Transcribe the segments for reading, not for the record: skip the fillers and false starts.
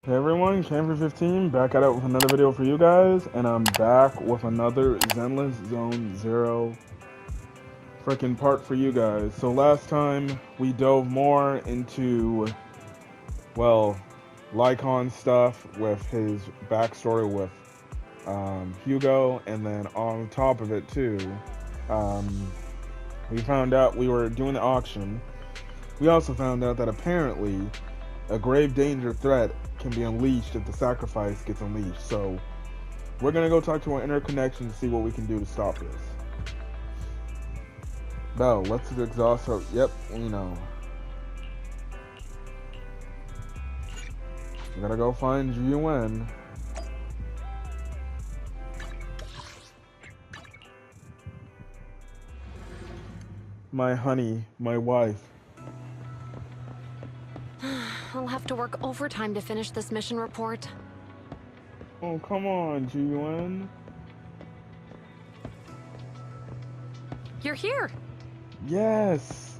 Hey everyone, Camper15 back at it with another video for you guys, and I'm back with another Zenless Zone Zero freaking part for you guys. So last time we dove more into, well, Lycon stuff with his backstory with Hugo, and then on top of it too, we found out we were doing the auction. We also found out that apparently a grave danger threat can be unleashed if the sacrifice gets unleashed. So we're gonna go talk to our inner connection to see what we can do to stop this. Belle, let's exhaust her. Yep, we know. We gotta go find Vivian. My honey, my wife. I'll have to work overtime to finish this mission report. Oh, come on, Vivian. You're here. Yes.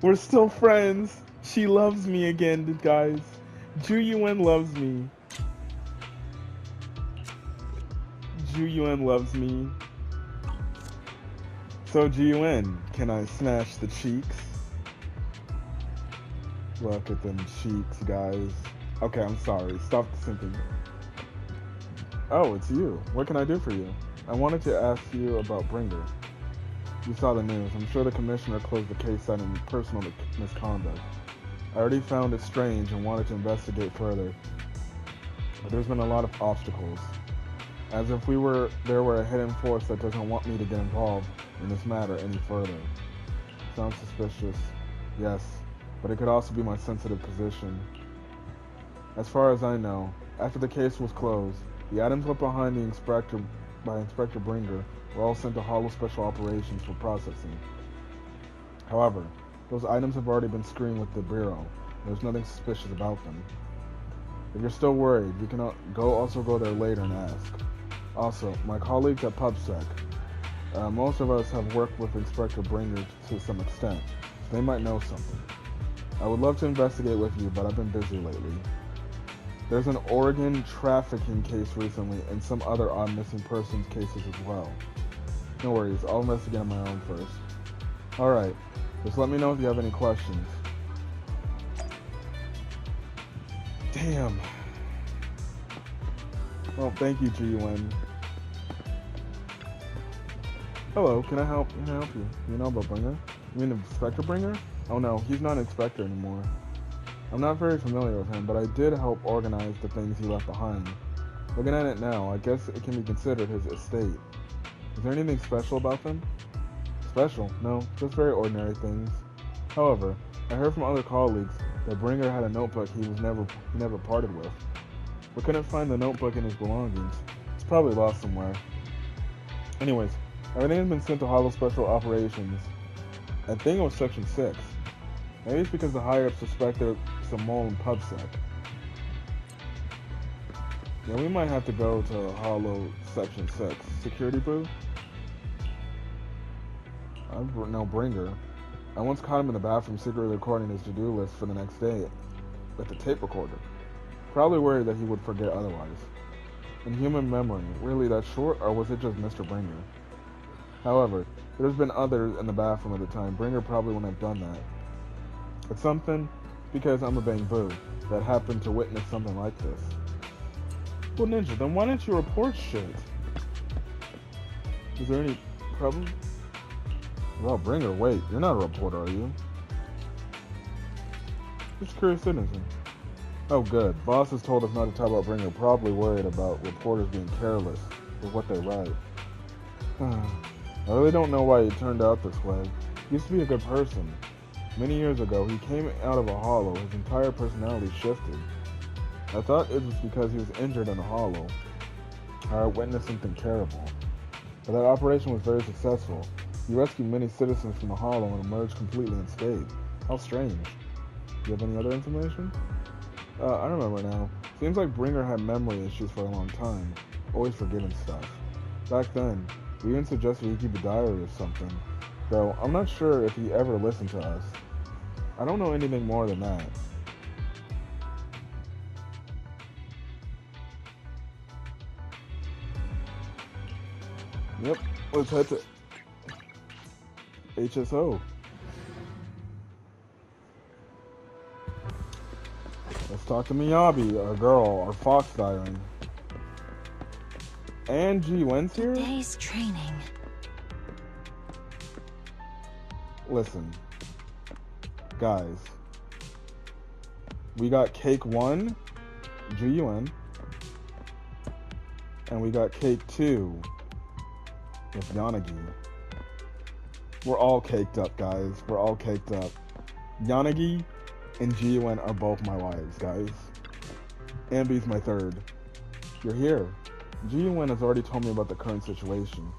We're still friends. She loves me again, guys. Vivian loves me. Vivian loves me. So, Vivian, can I smash the cheeks? Look at them cheeks, guys. Okay, I'm sorry. Stop simping. Oh, it's you. What can I do for you? I wanted to ask you about Bringer. You saw the news. I'm sure the commissioner closed the case citing personal misconduct. I already found it strange and wanted to investigate further. But there's been a lot of obstacles. As if there were a hidden force that doesn't want me to get involved in this matter any further. Sounds suspicious. Yes. But it could also be my sensitive position. As far as I know, after the case was closed, the items left behind by Inspector Bringer were all sent to Hollow Special Operations for processing. However, those items have already been screened with the Bureau. There's nothing suspicious about them. If you're still worried, you can also go there later and ask. Also, my colleagues at PubSec, most of us have worked with Inspector Bringer to some extent, so they might know something. I would love to investigate with you, but I've been busy lately. There's an Oregon trafficking case recently, and some other odd missing persons cases as well. No worries, I'll investigate on my own first. Alright, just let me know if you have any questions. Damn. Well, thank you, G-Win. Hello, can I help you? You know about Bringer? You mean Inspector Bringer? Oh no, he's not an inspector anymore. I'm not very familiar with him, but I did help organize the things he left behind. Looking at it now, I guess it can be considered his estate. Is there anything special about them? Special? No, just very ordinary things. However, I heard from other colleagues that Bringer had a notebook he never parted with. We couldn't find the notebook in his belongings. It's probably lost somewhere. Anyways, everything has been sent to Hollow Special Operations. I think it was Section 6. Maybe it's because the higher-ups suspected some mole in PubSec. Yeah, we might have to go to Hollow Section 6. Security booth? I know Bringer. I once caught him in the bathroom secretly recording his to-do list for the next day with the tape recorder. Probably worried that he would forget otherwise. In human memory, really that short, or was it just Mr. Bringer? However, there's been others in the bathroom at the time. Bringer probably wouldn't have done that. It's something, because I'm a bamboo, that happened to witness something like this. Well, Ninja, then why don't you report shit? Is there any problem? Well, Bringer, wait, you're not a reporter, are you? Just a curious citizen. Oh, good. Boss has told us not to talk about Bringer, probably worried about reporters being careless with what they write. I really don't know why he turned out this way. He used to be a good person. Many years ago, he came out of a hollow. His entire personality shifted. I thought it was because he was injured in a hollow, or I witnessed something terrible. But that operation was very successful. He rescued many citizens from the hollow and emerged completely unscathed. How strange. Do you have any other information? I remember now. Seems like Bringer had memory issues for a long time. Always forgetting stuff. Back then, we even suggested he keep a diary or something. Though, I'm not sure if he ever listened to us. I don't know anything more than that. Yep, let's head to HSO. Let's talk to Miyabi, our girl, our fox dialing. And G-Wen's here? Today's training. Listen. Guys. We got Cake 1, G-UN. And we got Cake 2 with Yanagi. We're all caked up, guys. We're all caked up. Yanagi and G-UN are both my wives, guys. Ambi's my third. You're here. G-UN has already told me about the current situation.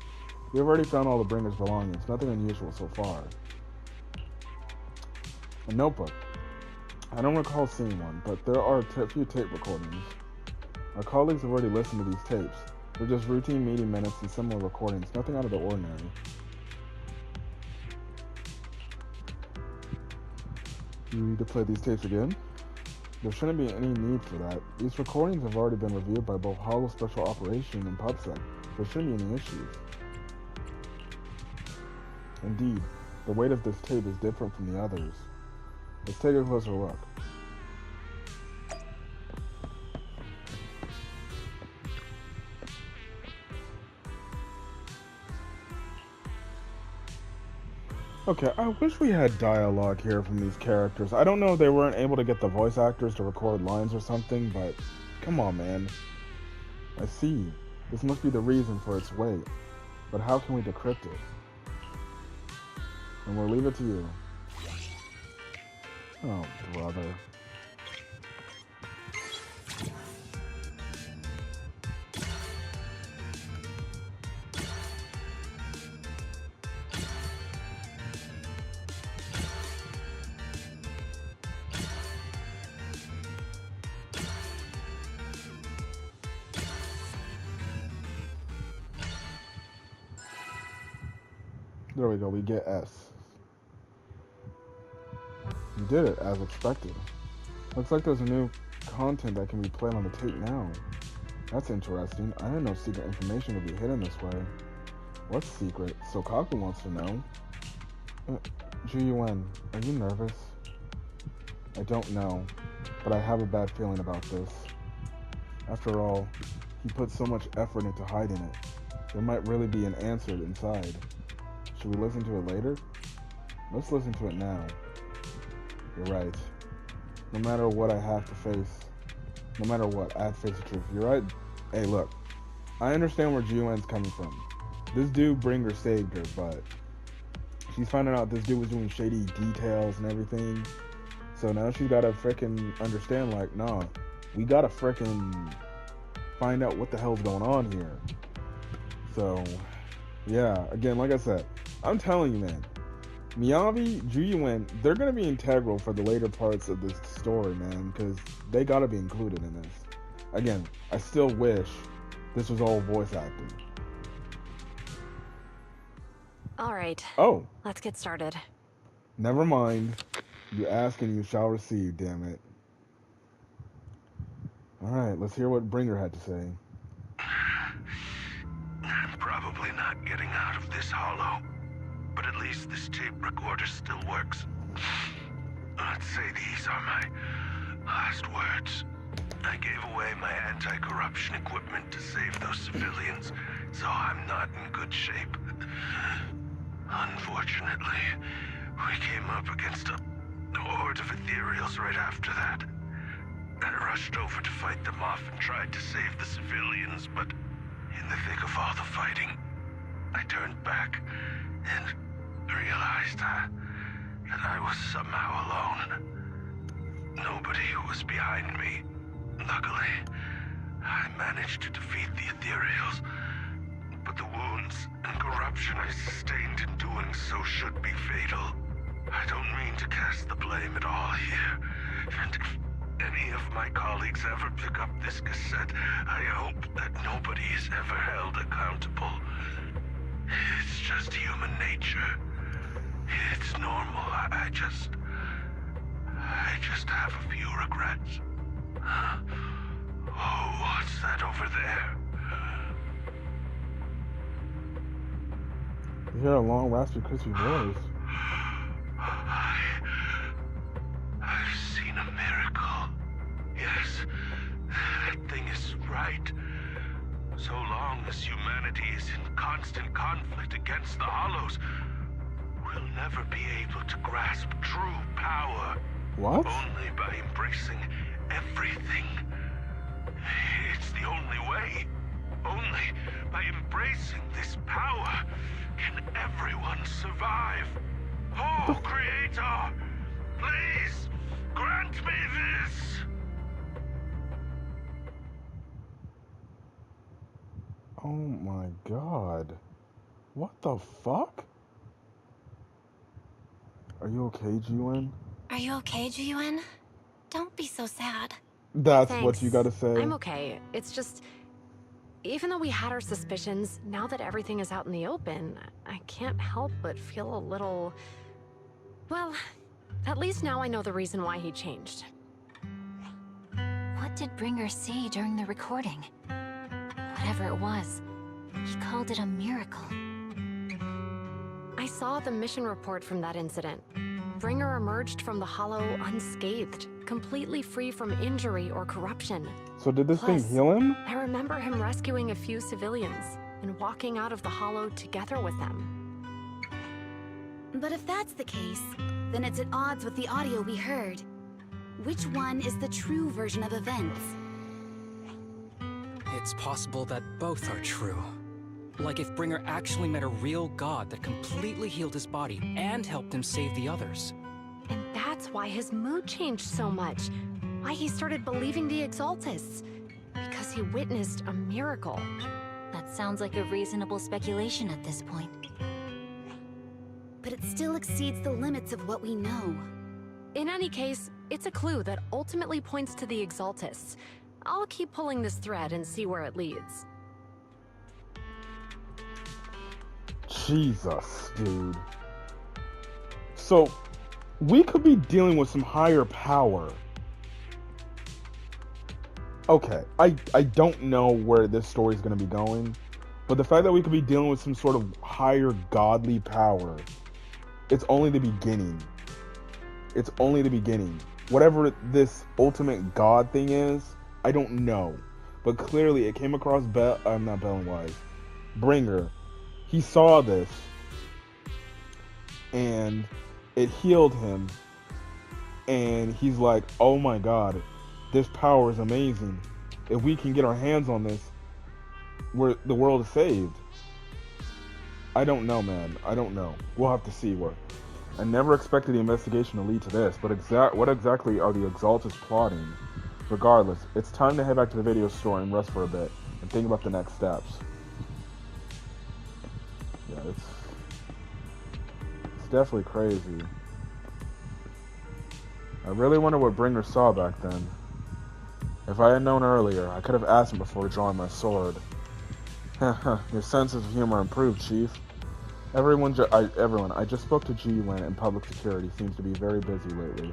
We have already found all the Bringer's belongings. Nothing unusual so far. A notebook. I don't recall seeing one, but there are a few tape recordings. Our colleagues have already listened to these tapes. They're just routine meeting minutes and similar recordings. Nothing out of the ordinary. You need to play these tapes again? There shouldn't be any need for that. These recordings have already been reviewed by both Hollow Special Operation and PubSec. There shouldn't be any issues. Indeed, the weight of this tape is different from the others. Let's take a closer look. Okay, I wish we had dialogue here from these characters. I don't know if they weren't able to get the voice actors to record lines or something, but come on, man. I see. This must be the reason for its weight. But how can we decrypt it? And we'll leave it to you. Oh, brother. There we go, we get S. You did it, as expected. Looks like there's new content that can be played on the tape now. That's interesting. I didn't know secret information would be hidden this way. What's secret? Sokaku wants to know. G-UN, are you nervous? I don't know, but I have a bad feeling about this. After all, he put so much effort into hiding it. There might really be an answer inside. Should we listen to it later? Let's listen to it now. You're right. No matter what I have to face, no matter what, I have to face the truth. You're right. Hey, look. I understand where G-UN's coming from. This dude Bringer saved her, but she's finding out this dude was doing shady details and everything. So now she's gotta frickin' understand, like, nah, we gotta frickin' find out what the hell's going on here. So, yeah, again, like I said, I'm telling you, man, Miyabi, G-UN, they're going to be integral for the later parts of this story, man, because they got to be included in this. Again, I still wish this was all voice acting. All right. Oh. Let's get started. Never mind. You ask and you shall receive, damn it. All right, let's hear what Bringer had to say. I'm probably not getting out of this hollow. But at least this tape recorder still works. Let's say these are my last words. I gave away my anti-corruption equipment to save those civilians, so I'm not in good shape. Unfortunately, we came up against a horde of ethereals right after that. I rushed over to fight them off and tried to save the civilians, but in the thick of all the fighting, I turned back and realized that I was somehow alone. Nobody was behind me. Luckily, I managed to defeat the ethereals, but the wounds and corruption I sustained in doing so should be fatal. I don't mean to cast the blame at all here, and if any of my colleagues ever pick up this cassette, I hope that nobody is ever held accountable. It's just human nature. It's normal. I just have a few regrets. Oh, what's that over there? You hear a long, raspy, crispy voice. I've seen a miracle. Yes, that thing is right. So long as humanity is in constant conflict against the Hollows, we'll never be able to grasp true power. What? Only by embracing everything. It's the only way. Only by embracing this power can everyone survive. Oh, Creator, please grant me this. Oh my god. What the fuck? Are you okay, Jiwon? Are you okay, Jiwon? Don't be so sad. That's Thanks. what you gotta say? I'm okay. It's just... Even though we had our suspicions, now that everything is out in the open, I can't help but feel a little... Well, at least now I know the reason why he changed. What did Bringer see during the recording? Whatever it was, he called it a miracle. I saw the mission report from that incident. Bringer emerged from the Hollow unscathed, completely free from injury or corruption. So did this thing Plus, heal him? I remember him rescuing a few civilians and walking out of the Hollow together with them. But if that's the case, then it's at odds with the audio we heard. Which one is the true version of events? It's possible that both are true. Like if Bringer actually met a real god that completely healed his body and helped him save the others. And that's why his mood changed so much. Why he started believing the Exaltists. Because he witnessed a miracle. That sounds like a reasonable speculation at this point. But it still exceeds the limits of what we know. In any case, it's a clue that ultimately points to the Exaltists. I'll keep pulling this thread and see where it leads. Jesus, dude. So, we could be dealing with some higher power. Okay, I don't know where this story is going to be going, but the fact that we could be dealing with some sort of higher godly power, it's only the beginning. It's only the beginning. Whatever this ultimate god thing is, I don't know. But clearly it came across Belle, not Belle and Wise, Bringer. He saw this, and it healed him, and he's like, oh my god, this power is amazing. If we can get our hands on this, the world is saved. I don't know, man. I don't know. We'll have to see where. I never expected the investigation to lead to this, but what exactly are the Exaltists plotting? Regardless, it's time to head back to the video store and rest for a bit, and think about the next steps. Yeah, it's definitely crazy. I really wonder what Bringer saw back then. If I had known earlier, I could have asked him before drawing my sword. Your sense of humor improved, Chief. Everyone, I just spoke to G-Win, and public security seems to be very busy lately.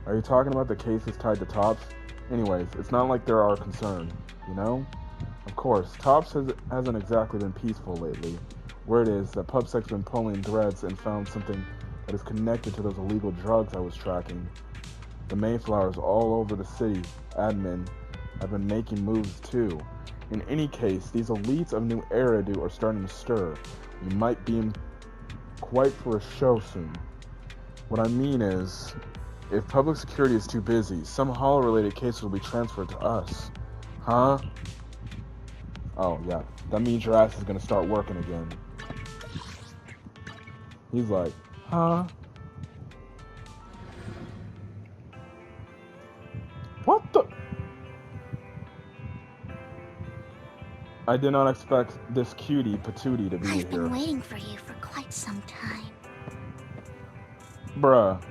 Are you talking about the cases tied to Tops? Anyways, it's not like there are concerned, you know? Of course, Tops hasn't exactly been peaceful lately. Word is that PubSec's been pulling threads and found something that is connected to those illegal drugs I was tracking. The Mayflowers all over the city, admin, have been making moves too. In any case, these elites of New Eridu are starting to stir. We might be in quite for a show soon. What I mean is, if public security is too busy, some Hollow-related cases will be transferred to us. Huh? Oh, yeah. That means your ass is gonna start working again. He's like, huh? What the? I did not expect this cutie patootie to be I've been here. waiting for you for quite some time. Bruh.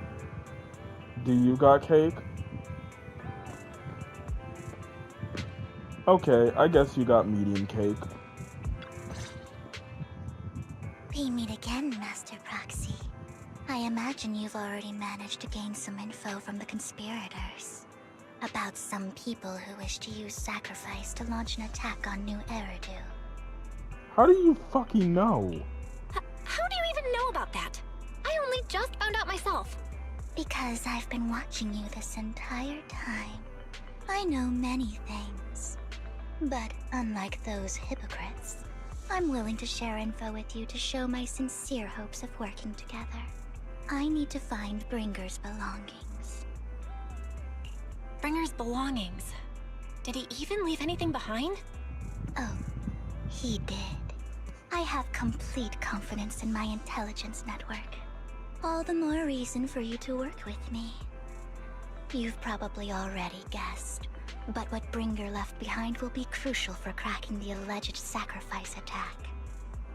Do you got cake? Okay, I guess you got medium cake. We meet again, Master Proxy. I imagine you've already managed to gain some info from the conspirators. About some people who wish to use sacrifice to launch an attack on New Eridu. How do you fucking know? only just found out myself. Because I've been watching you this entire time. I know many things. But unlike those hypocrites, I'm willing to share info with you to show my sincere hopes of working together. I need to find Bringer's belongings. Bringer's belongings. Did he even leave anything behind? Oh, he did. I have complete confidence in my intelligence network. All the more reason for you to work with me. You've probably already guessed, but what Bringer left behind will be crucial for cracking the alleged sacrifice attack.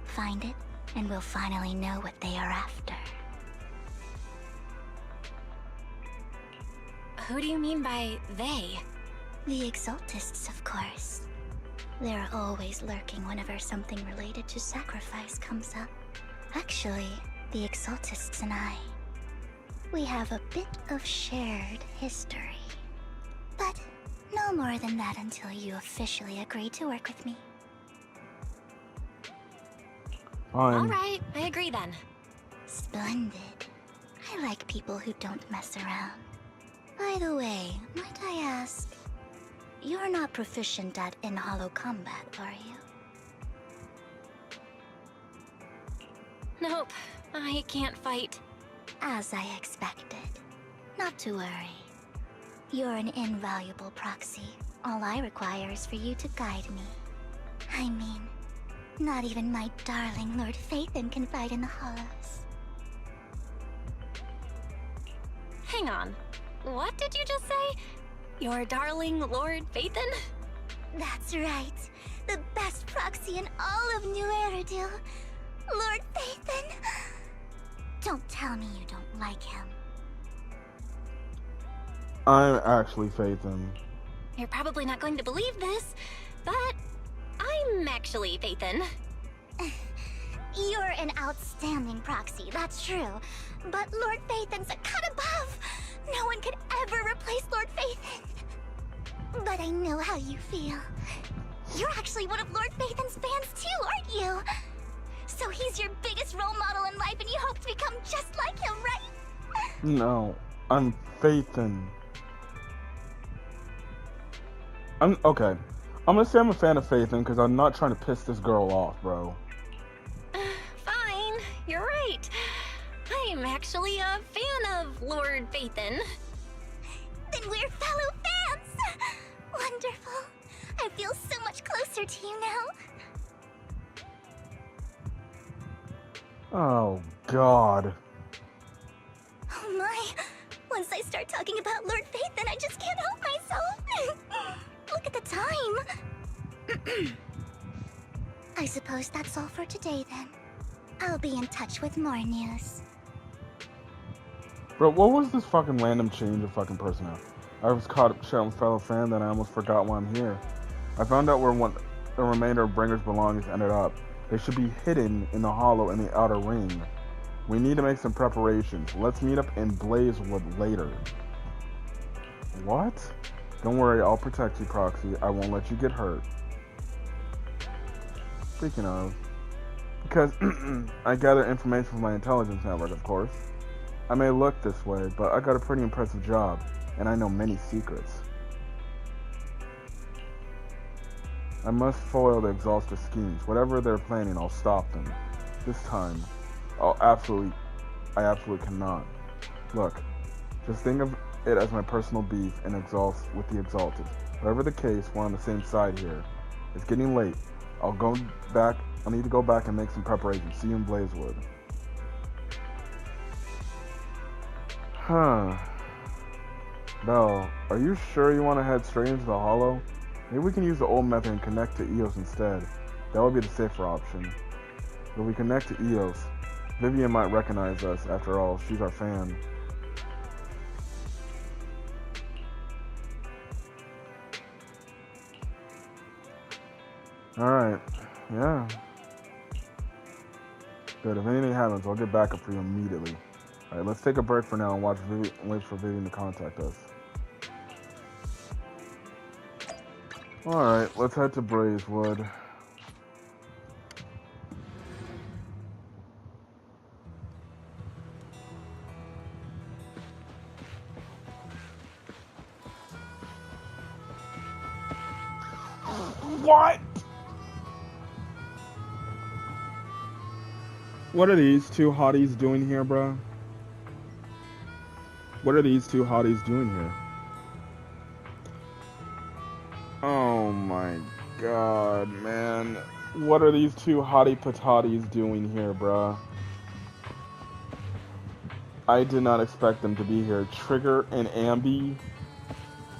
Find it, and we'll finally know what they are after. Who do you mean by they? The Exaltists, of course. They're always lurking whenever something related to sacrifice comes up. Actually, the Exaltists and I, we have a bit of shared history. But no more than that until you officially agree to work with me. Alright, I agree then. Splendid. I like people who don't mess around. By the way, might I ask, you're not proficient at in-hollow combat, are you? Nope, I can't fight. As I expected. Not to worry. You're an invaluable proxy. All I require is for you to guide me. I mean, not even my darling Lord Phaethon can fight in the hollows. Hang on. What did you just say? Your darling Lord Phaethon? That's right. The best proxy in all of New Eridil. Lord Phaethon. Don't tell me you don't like him. I'm actually Phaethon. You're probably not going to believe this, but I'm actually Phaethon. You're an outstanding proxy, that's true. But Lord Phaethon's a cut above. No one could ever replace Lord Phaethon. But I know how you feel. You're actually one of Lord Phaethon's fans too, aren't you? So he's your biggest role model in life and you hope to become just like him, right? No, I'm Phaethon. Okay. I'm gonna say I'm a fan of Phaethon because I'm not trying to piss this girl off, bro. Fine, you're right. I'm actually a fan of Lord Phaethon. Then we're fellow fans! Wonderful. I feel so much closer to you now. Oh, God. Oh my. Once I start talking about Lord Phaethon, I just can't help myself. Look at the time. I suppose that's all for today then. I'll be in touch with more news. Bro, what was this fucking random change of fucking personnel? I was caught up chatting with fellow fan, then I almost forgot why I'm here. I found out where the remainder of Bringer's belongings ended up. They should be hidden in the hollow in the outer ring. We need to make some preparations. Let's meet up in Blazewood later. What? Don't worry, I'll protect you, Proxy. I won't let you get hurt. Speaking of, because I gather information from my intelligence network, of course. I may look this way, but I got a pretty impressive job, and I know many secrets. I must foil the Exalted schemes. Whatever they're planning, I'll stop them. This time, I absolutely cannot. Look, just think of it as my personal beef and with the Exalted. Whatever the case, we're on the same side here. It's getting late. I'll need to go back and make some preparations. See you in Blazewood. Huh. Belle, are you sure you want to head straight into the hollow? Maybe we can use the old method and connect to Eos instead. That would be the safer option. If we connect to Eos, Vivian might recognize us. After all, she's our fan. Alright. Yeah. Good. If anything happens, I'll get backup for you immediately. Alright, let's take a break for now and wait for Vivian to contact us. Alright, let's head to Blazewood. What? What are these two hotties doing here, bruh? What are these two hotties doing here? Oh my god, man. What are these two hottie patatis doing here, bruh? I did not expect them to be here. Trigger and Ambi.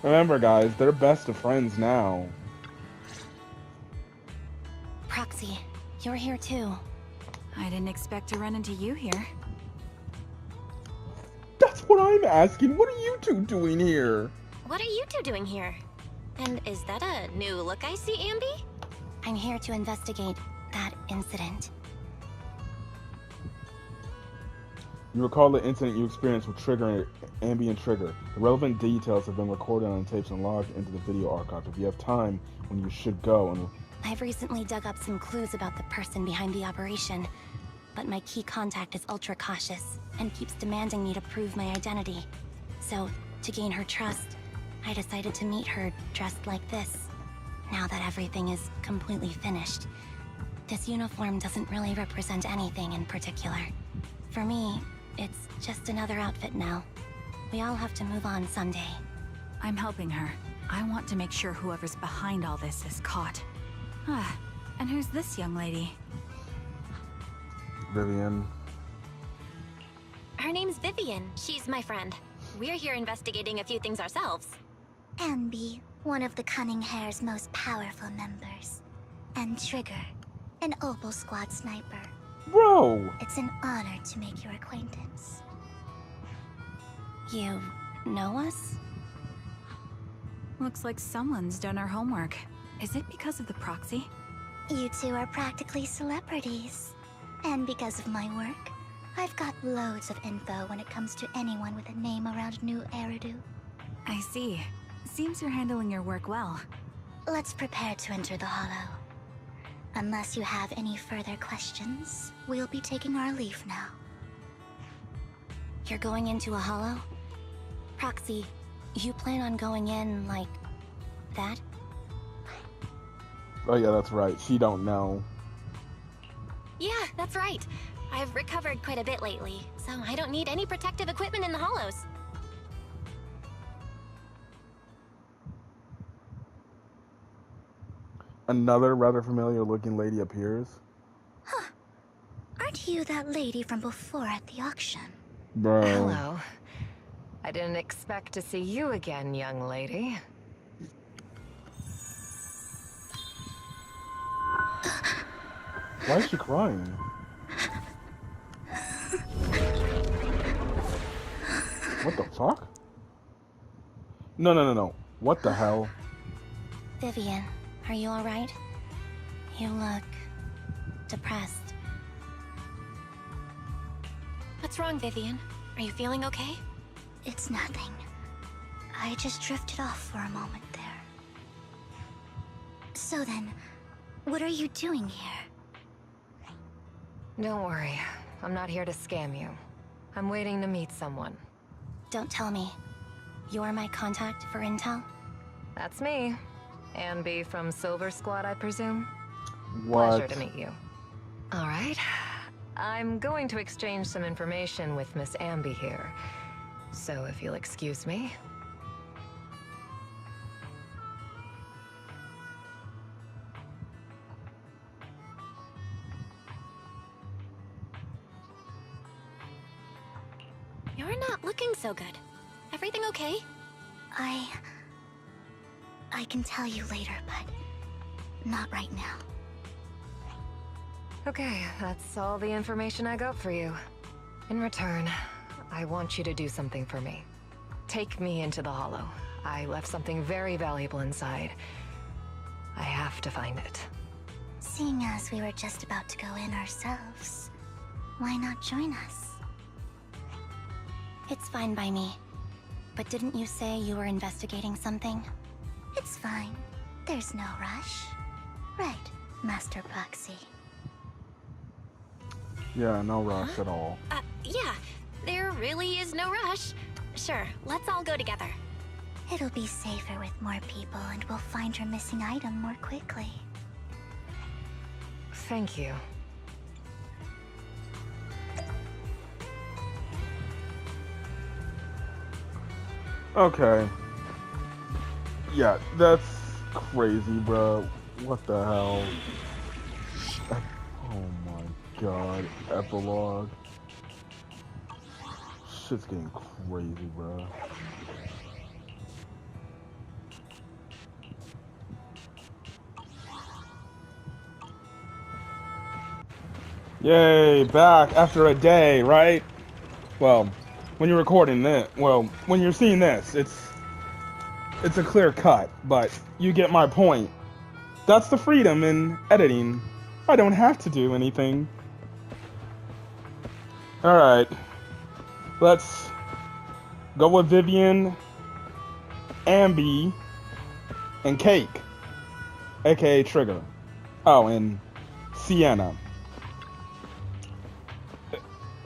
Remember, guys, they're best of friends now. Proxy, you're here too. I didn't expect to run into you here. That's what I'm asking. What are you two doing here? What are you two doing here? And is that a new look I see, Ambi? I'm here to investigate that incident. You recall the incident you experienced with Trigger and Ambi and Trigger. The relevant details have been recorded on tapes and logged into the video archive. If you have time, when you should go and... I've recently dug up some clues about the person behind the operation, but my key contact is ultra cautious and keeps demanding me to prove my identity. So, to gain her trust, I decided to meet her dressed like this. Now that everything is completely finished, this uniform doesn't really represent anything in particular. For me, it's just another outfit now. We all have to move on someday. I'm helping her. I want to make sure whoever's behind all this is caught. Ah, and who's this young lady? Vivian. Her name's Vivian. She's my friend. We're here investigating a few things ourselves. Ambi, one of the Cunning Hair's most powerful members. And Trigger, an Opal Squad sniper. Bro! It's an honor to make your acquaintance. You know us? Looks like someone's done our homework. Is it because of the proxy? You two are practically celebrities. And because of my work, I've got loads of info when it comes to anyone with a name around New Eridu. I see. Seems you're handling your work well. Let's prepare to enter the Hollow. Unless you have any further questions, we'll be taking our leave now. You're going into a Hollow? Proxy, you plan on going in like that? Oh yeah, that's right. She don't know. Yeah, that's right. I've recovered quite a bit lately, so I don't need any protective equipment in the Hollows. Another rather familiar looking lady appears. Huh. Aren't you that lady from before at the auction? Bro. Hello. I didn't expect to see you again, young lady. Why is she crying? What the fuck? No. What the hell? Vivian, are you alright? You look... depressed. What's wrong, Vivian? Are you feeling okay? It's nothing. I just drifted off for a moment there. So then, what are you doing here? Don't worry. I'm not here to scam you. I'm waiting to meet someone. Don't tell me. You're my contact for intel? That's me. Ambi from Silver Squad, I presume? What? Pleasure to meet you. All right. I'm going to exchange some information with Miss Ambi here. So if you'll excuse me. You're not looking so good. Everything okay? I can tell you later, but not right now. Okay, that's all the information I got for you. In return, I want you to do something for me. Take me into the Hollow. I left something very valuable inside. I have to find it. Seeing as we were just about to go in ourselves, why not join us? It's fine by me. But didn't you say you were investigating something? It's fine. There's no rush. Right, Master Proxy. Yeah, no rush at all. Yeah. There really is no rush. Sure, let's all go together. It'll be safer with more people, and we'll find your missing item more quickly. Thank you. Okay. Yeah, that's crazy, bro. What the hell? Oh my god. Epilogue. Shit's getting crazy, bro. Yay, back after a day, right? Well, when you're recording this, well, when you're seeing this, it's a clear cut, but you get my point. That's the freedom in editing. I don't have to do anything. Alright. Let's go with Vivian, Ambi, and Cake, aka Trigger. Oh, and Sienna.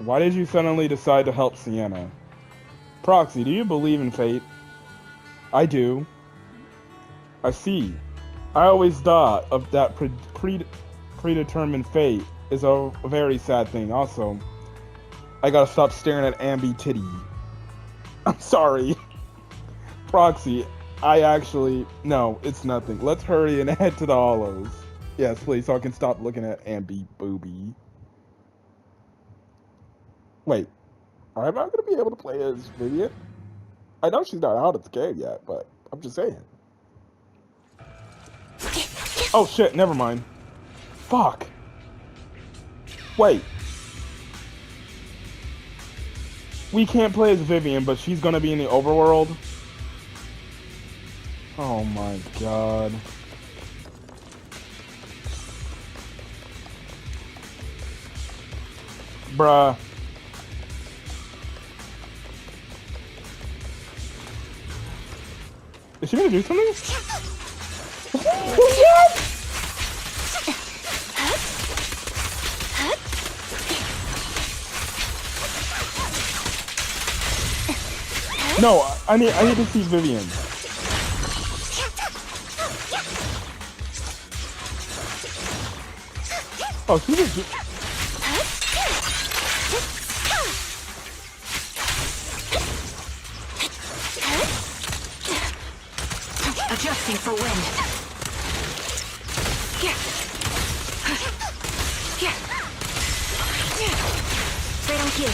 Why did you suddenly decide to help Sienna? Proxy, do you believe in fate? I do. I see. I always thought of that predetermined fate is a very sad thing. Also, I gotta stop staring at Ambi titty. I'm sorry. Proxy, no, it's nothing. Let's hurry and head to the hollows. Yes, please, so I can stop looking at Ambi booby. Wait, am I gonna be able to play as Vivian? I know she's not out of the game yet, but I'm just saying. Oh shit, never mind. Fuck. Wait. We can't play as Vivian, but she's gonna be in the overworld? Oh my god. Bruh. Is she gonna do something? What? No, I need to see Vivian. Oh, she was. Adjusting for wind. Right on cue.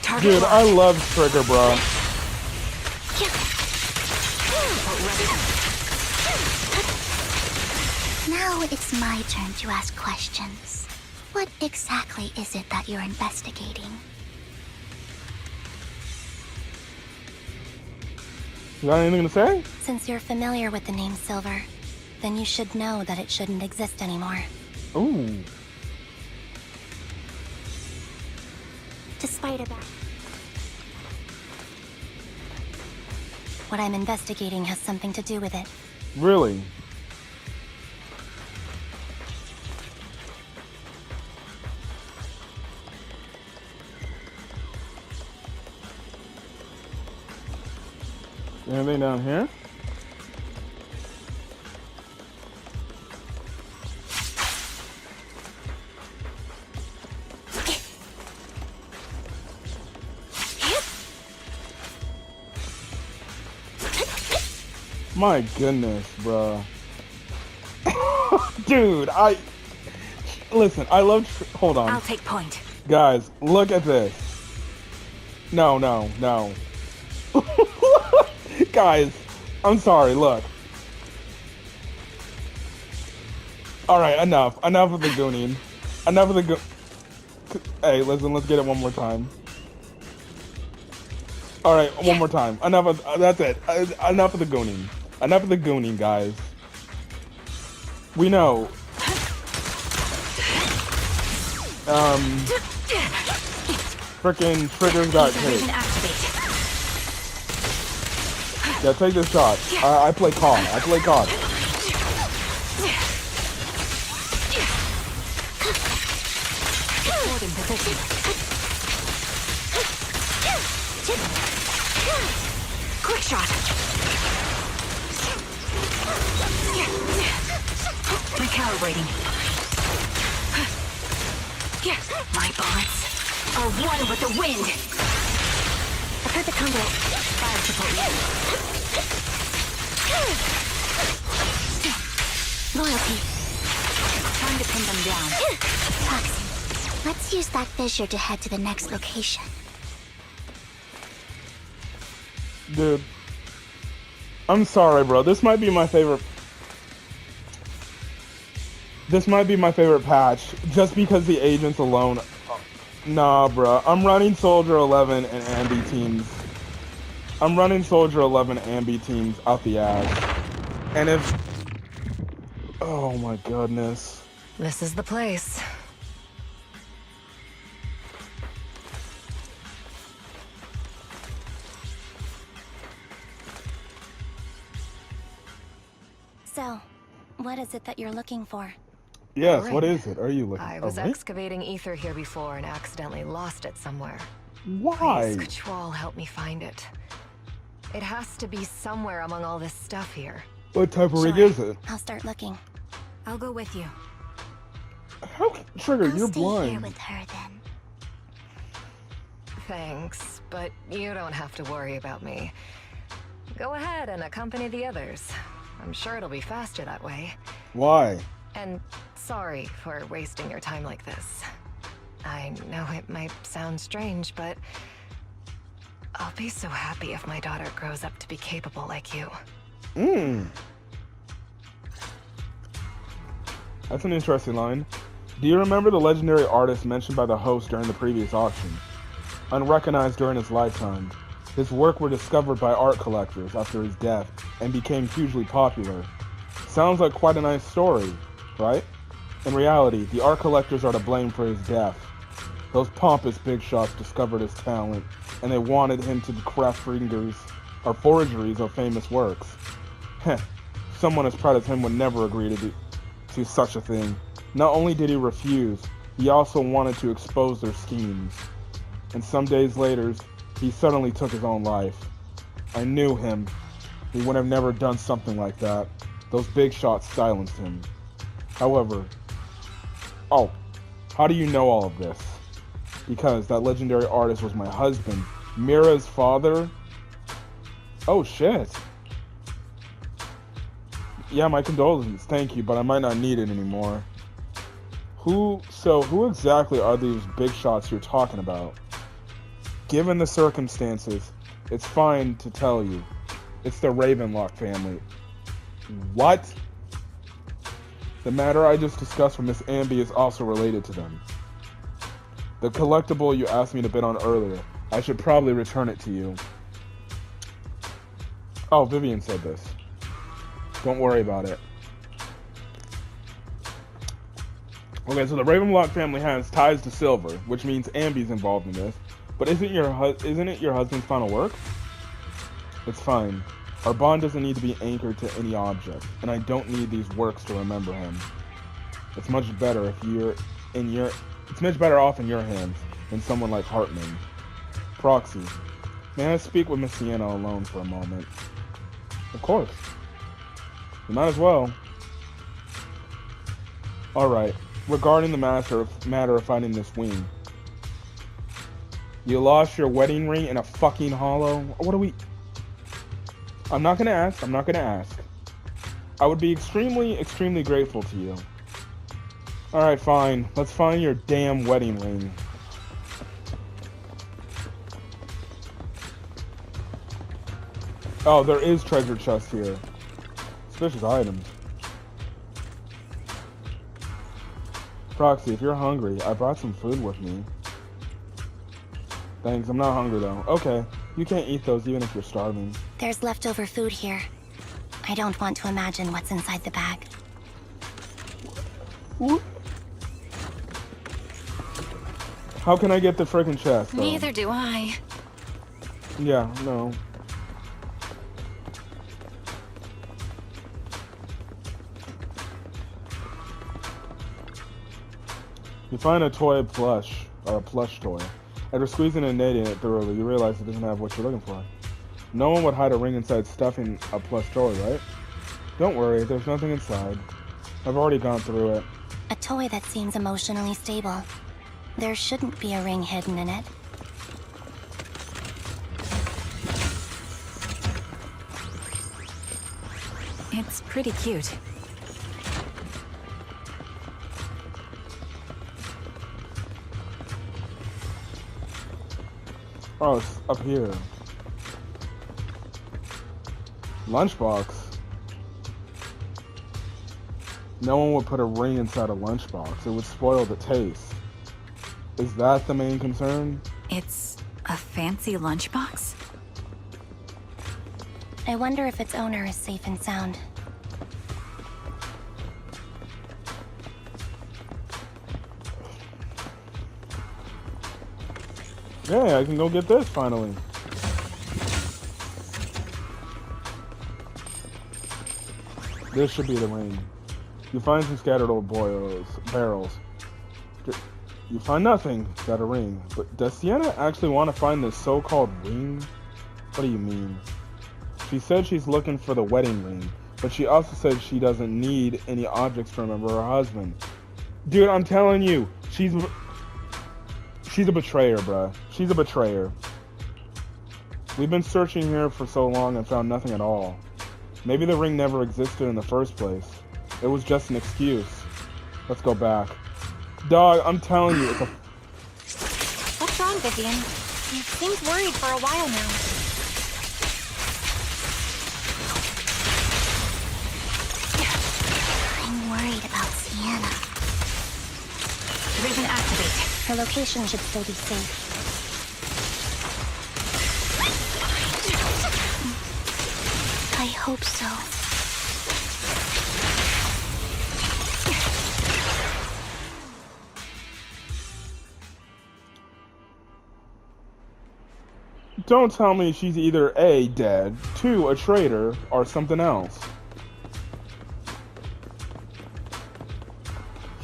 Target Dude, I love Trigger, bro. Now it's my turn to ask questions. What exactly is it that you're investigating? You got anything to say? Since you're familiar with the name Silver, then you should know that it shouldn't exist anymore. Ooh. Despite that, what I'm investigating has something to do with it. Really? Anything down here? My goodness, bro. Dude, listen, I love, hold on. I'll take point. Guys, look at this. No. Guys, I'm sorry, look. Alright, enough of the gooning. Enough of the Hey, listen, let's get it one more time. Alright, one more time. Enough of, that's it. Enough of the gooning. Enough of the gooning, guys. We know. Frickin' Trigger's got hit. Yeah, take this shot. I play COD. Quick shot. Recalibrating. My bullets are one with the wind. I've heard the combo fire support loyalty. Time to pin them down. Proxy, let's use that fissure to head to the next location. Dude, I'm sorry, bro. This might be my favorite. This might be my favorite patch, just because the agents alone. Nah, bro. I'm running Soldier 11 and Ambi teams. I'm running Soldier 11 Ambi teams out the ass. And if... Oh my goodness. This is the place. So, what is it that you're looking for? Yes, Ring. what is it? Are you looking I for? was excavating ether here before and accidentally lost it somewhere. Why? Please, Squall, help me find it. It has to be somewhere among all this stuff here. What type of rig Sure. is it? I'll start looking. I'll go with you. How? Trigger, I'll you're stay here blind. with her then. Thanks, but you don't have to worry about me. Go ahead and accompany the others. I'm sure it'll be faster that way. Why? And sorry for wasting your time like this. I know it might sound strange, but I'll be so happy if my daughter grows up to be capable like you. That's an interesting line. Do you remember the legendary artist mentioned by the host during the previous auction? Unrecognized during his lifetime, his work were discovered by art collectors after his death and became hugely popular. Sounds like quite a nice story, right? In reality, the art collectors are to blame for his death. Those pompous big shots discovered his talent, and they wanted him to craft forgeries of famous works. Heh, someone as proud as him would never agree to such a thing. Not only did he refuse, he also wanted to expose their schemes. And some days later, he suddenly took his own life. I knew him. He would have never done something like that. Those big shots silenced him. However... Oh, how do you know all of this? Because that legendary artist was my husband, Mira's father. Oh shit. Yeah, my condolences, thank you, but I might not need it anymore. Who exactly are these big shots you're talking about? Given the circumstances, it's fine to tell you. It's the Ravenlock family. What? The matter I just discussed with Miss Ambi is also related to them. The collectible you asked me to bid on earlier, I should probably return it to you. Oh, Vivian said this. Don't worry about it. Okay, so the Ravenlock family has ties to silver, which means Ambi's involved in this. But isn't it your husband's final work? It's fine. Our bond doesn't need to be anchored to any object, and I don't need these works to remember him. It's much better off in your hands than someone like Hartman. Proxy, may I speak with Miss Sienna alone for a moment? Of course. You might as well. Alright, regarding the matter of finding this wing. You lost your wedding ring in a fucking hollow? What are we... I'm not gonna ask. I would be extremely, extremely grateful to you. Alright, fine. Let's find your damn wedding ring. Oh, there is treasure chest here. Suspicious items. Proxy, if you're hungry, I brought some food with me. Thanks, I'm not hungry though. Okay, you can't eat those even if you're starving. There's leftover food here. I don't want to imagine what's inside the bag. What? How can I get the frickin' chest though? Neither do I. Yeah, no. You find a toy plush, or a plush toy. After squeezing and kneading it thoroughly, you realize it doesn't have what you're looking for. No one would hide a ring inside stuffing a plush toy, right? Don't worry, there's nothing inside. I've already gone through it. A toy that seems emotionally stable. There shouldn't be a ring hidden in it. It's pretty cute. Oh, it's up here. Lunchbox. No one would put a ring inside a lunchbox. It would spoil the taste. Is that the main concern? It's a fancy lunchbox? I wonder if its owner is safe and sound. Yeah, I can go get this finally. This should be the ring. You find some scattered old barrels. You find nothing but a ring. But does Sienna actually want to find this so-called ring? What do you mean? She said she's looking for the wedding ring, but she also said she doesn't need any objects to remember her husband. Dude, I'm telling you, she's a betrayer, bruh. She's a betrayer. We've been searching here for so long and found nothing at all. Maybe the ring never existed in the first place. It was just an excuse. Let's go back. Dog, I'm telling you, it's a... What's wrong, Vivian? You seemed worried for a while now. I'm worried about Sienna. Raven activate. Her location should still be safe. I hope so. Don't tell me she's either A, dead, 2, a traitor, or something else.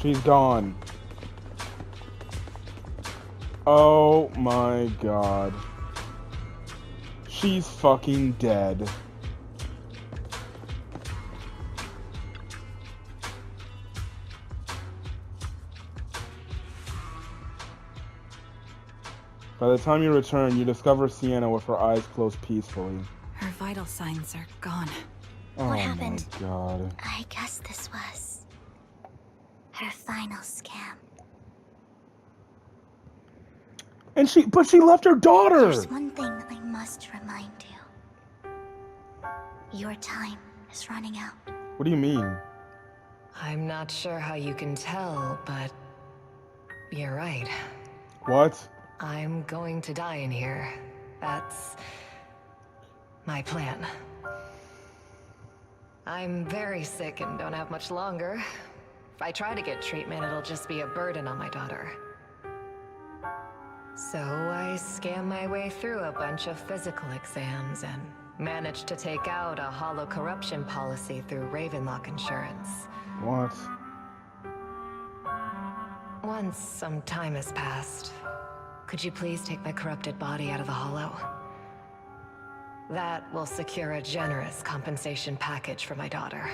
She's gone. Oh my god. She's fucking dead. By the time you return, you discover Sienna with her eyes closed peacefully. Her vital signs are gone. What happened? Oh my god. I guess this was her final scam. And she left her daughter! There's one thing I must remind you. Your time is running out. What do you mean? I'm not sure how you can tell, but you're right. What? I'm going to die in here. That's my plan. I'm very sick and don't have much longer. If I try to get treatment, it'll just be a burden on my daughter. So I scam my way through a bunch of physical exams and managed to take out a hollow corruption policy through Ravenlock Insurance. What? Once some time has passed, could you please take my corrupted body out of the hollow? That will secure a generous compensation package for my daughter.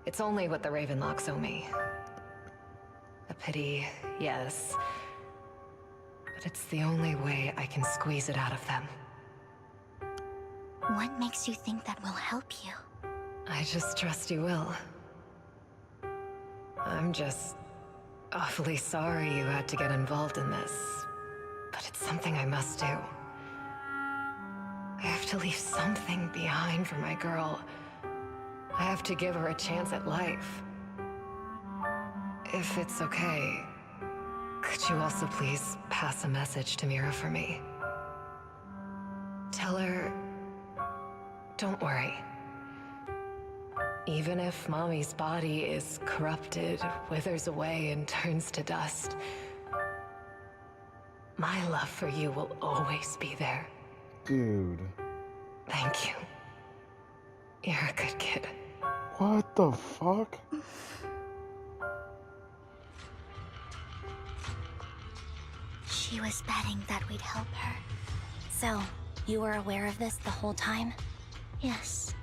It's only what the Ravenlocks owe me. A pity, yes. But it's the only way I can squeeze it out of them. What makes you think that will help you? I just trust you will. I'm just awfully sorry you had to get involved in this, but it's something I must do. I have to leave something behind for my girl. I have to give her a chance at life. If it's okay, could you also please pass a message to Mira for me? Tell her, don't worry. Even if Mommy's body is corrupted, withers away, and turns to dust, my love for you will always be there. Dude. Thank you. You're a good kid. What the fuck? She was betting that we'd help her. So, you were aware of this the whole time? Yes.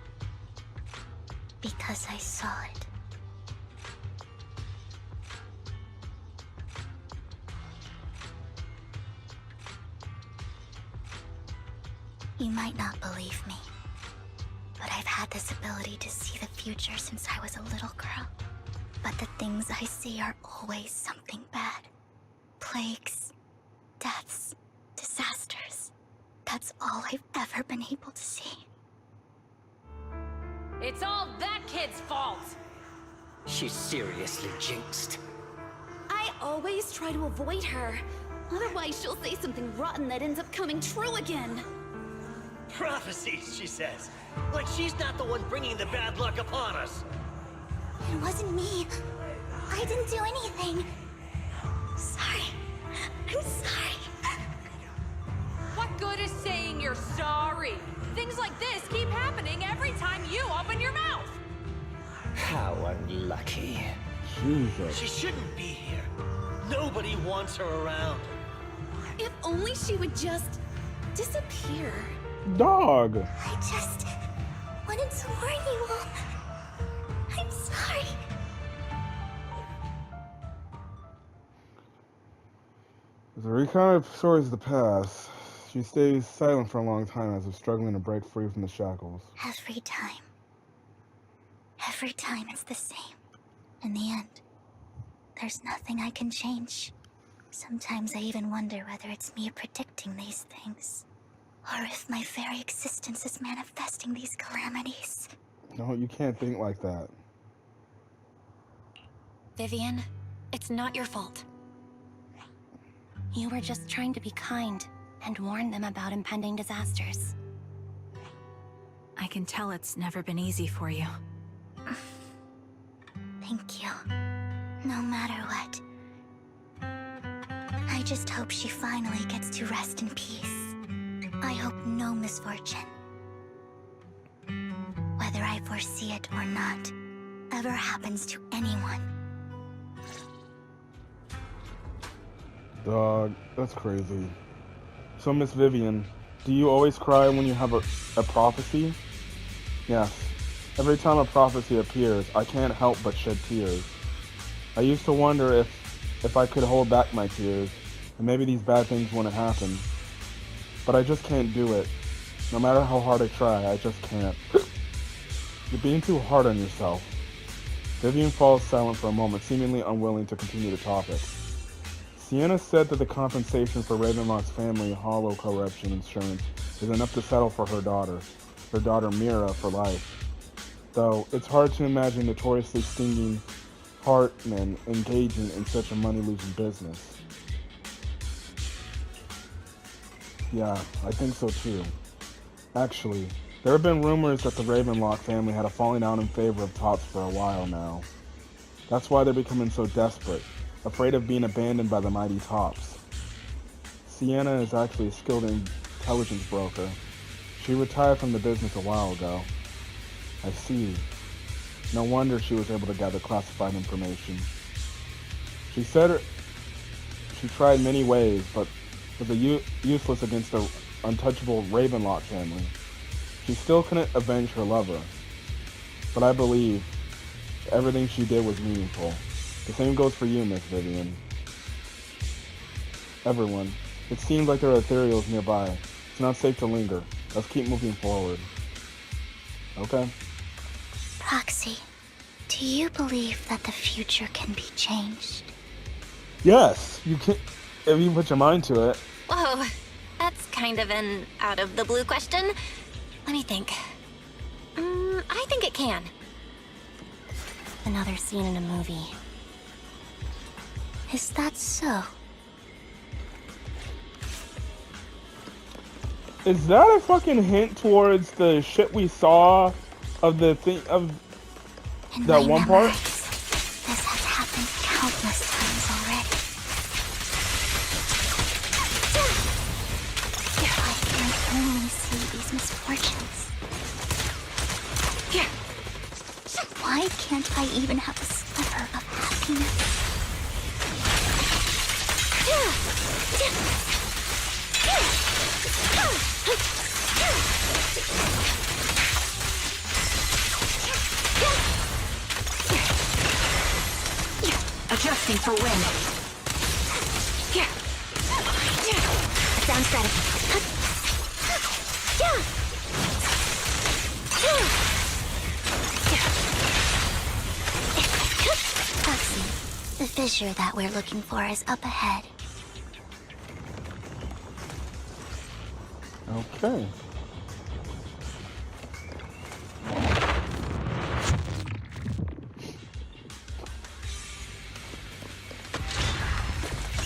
Because I saw it. You might not believe me, but I've had this ability to see the future since I was a little girl. But the things I see are always something bad. Plagues, deaths, disasters. That's all I've ever been able to see. It's all that kid's fault! She's seriously jinxed. I always try to avoid her. Otherwise, she'll say something rotten that ends up coming true again. Prophecies, she says. Like she's not the one bringing the bad luck upon us. It wasn't me. I didn't do anything. Sorry. I'm sorry. What good is saying you're sorry? Things like this keep happening every time you open your mouth! How unlucky. Jesus. She shouldn't be here. Nobody wants her around. If only she would just disappear. Dog. I just wanted to warn you all. I'm sorry. As a recount of stories of the past, she stays silent for a long time as if struggling to break free from the shackles. Every time. Every time it's the same. In the end, there's nothing I can change. Sometimes I even wonder whether it's me predicting these things, or if my very existence is manifesting these calamities. No, you can't think like that. Vivian, it's not your fault. You were just trying to be kind and warn them about impending disasters. I can tell it's never been easy for you. Thank you. No matter what. I just hope she finally gets to rest in peace. I hope no misfortune, whether I foresee it or not, ever happens to anyone. Dog, that's crazy. So, Miss Vivian, do you always cry when you have a prophecy? Yes. Every time a prophecy appears, I can't help but shed tears. I used to wonder if I could hold back my tears, and maybe these bad things wouldn't happen. But I just can't do it. No matter how hard I try, I just can't. You're being too hard on yourself. Vivian falls silent for a moment, seemingly unwilling to continue the topic. Sienna said that the compensation for Ravenlock's family hollow corruption insurance is enough to settle for her daughter Mira, for life. Though, it's hard to imagine notoriously stinging Hartman engaging in such a money-losing business. Yeah, I think so too. Actually, there have been rumors that the Ravenlock family had a falling out in favor of Tots for a while now. That's why they're becoming so desperate, afraid of being abandoned by the mighty Tops. Sienna is actually a skilled intelligence broker. She retired from the business a while ago. I see. No wonder she was able to gather classified information. She said she tried many ways, but was useless against the untouchable Ravenlock family. She still couldn't avenge her lover. But I believe everything she did was meaningful. The same goes for you, Miss Vivian. Everyone, it seems like there are ethereals nearby. It's not safe to linger. Let's keep moving forward. Okay? Proxy, do you believe that the future can be changed? Yes, you can, if you put your mind to it. Whoa, that's kind of an out-of-the-blue question. Let me think. I think it can. Another scene in a movie. Is that so? Is that a fucking hint towards the shit we saw of the thing of In that my one part? memories, this has happened countless times already. If I can only see these misfortunes. Why can't I even have a sliver of happiness? Adjusting for wind. Sounds gratifying. Foxy, the fissure that we're looking for is up ahead. Okay.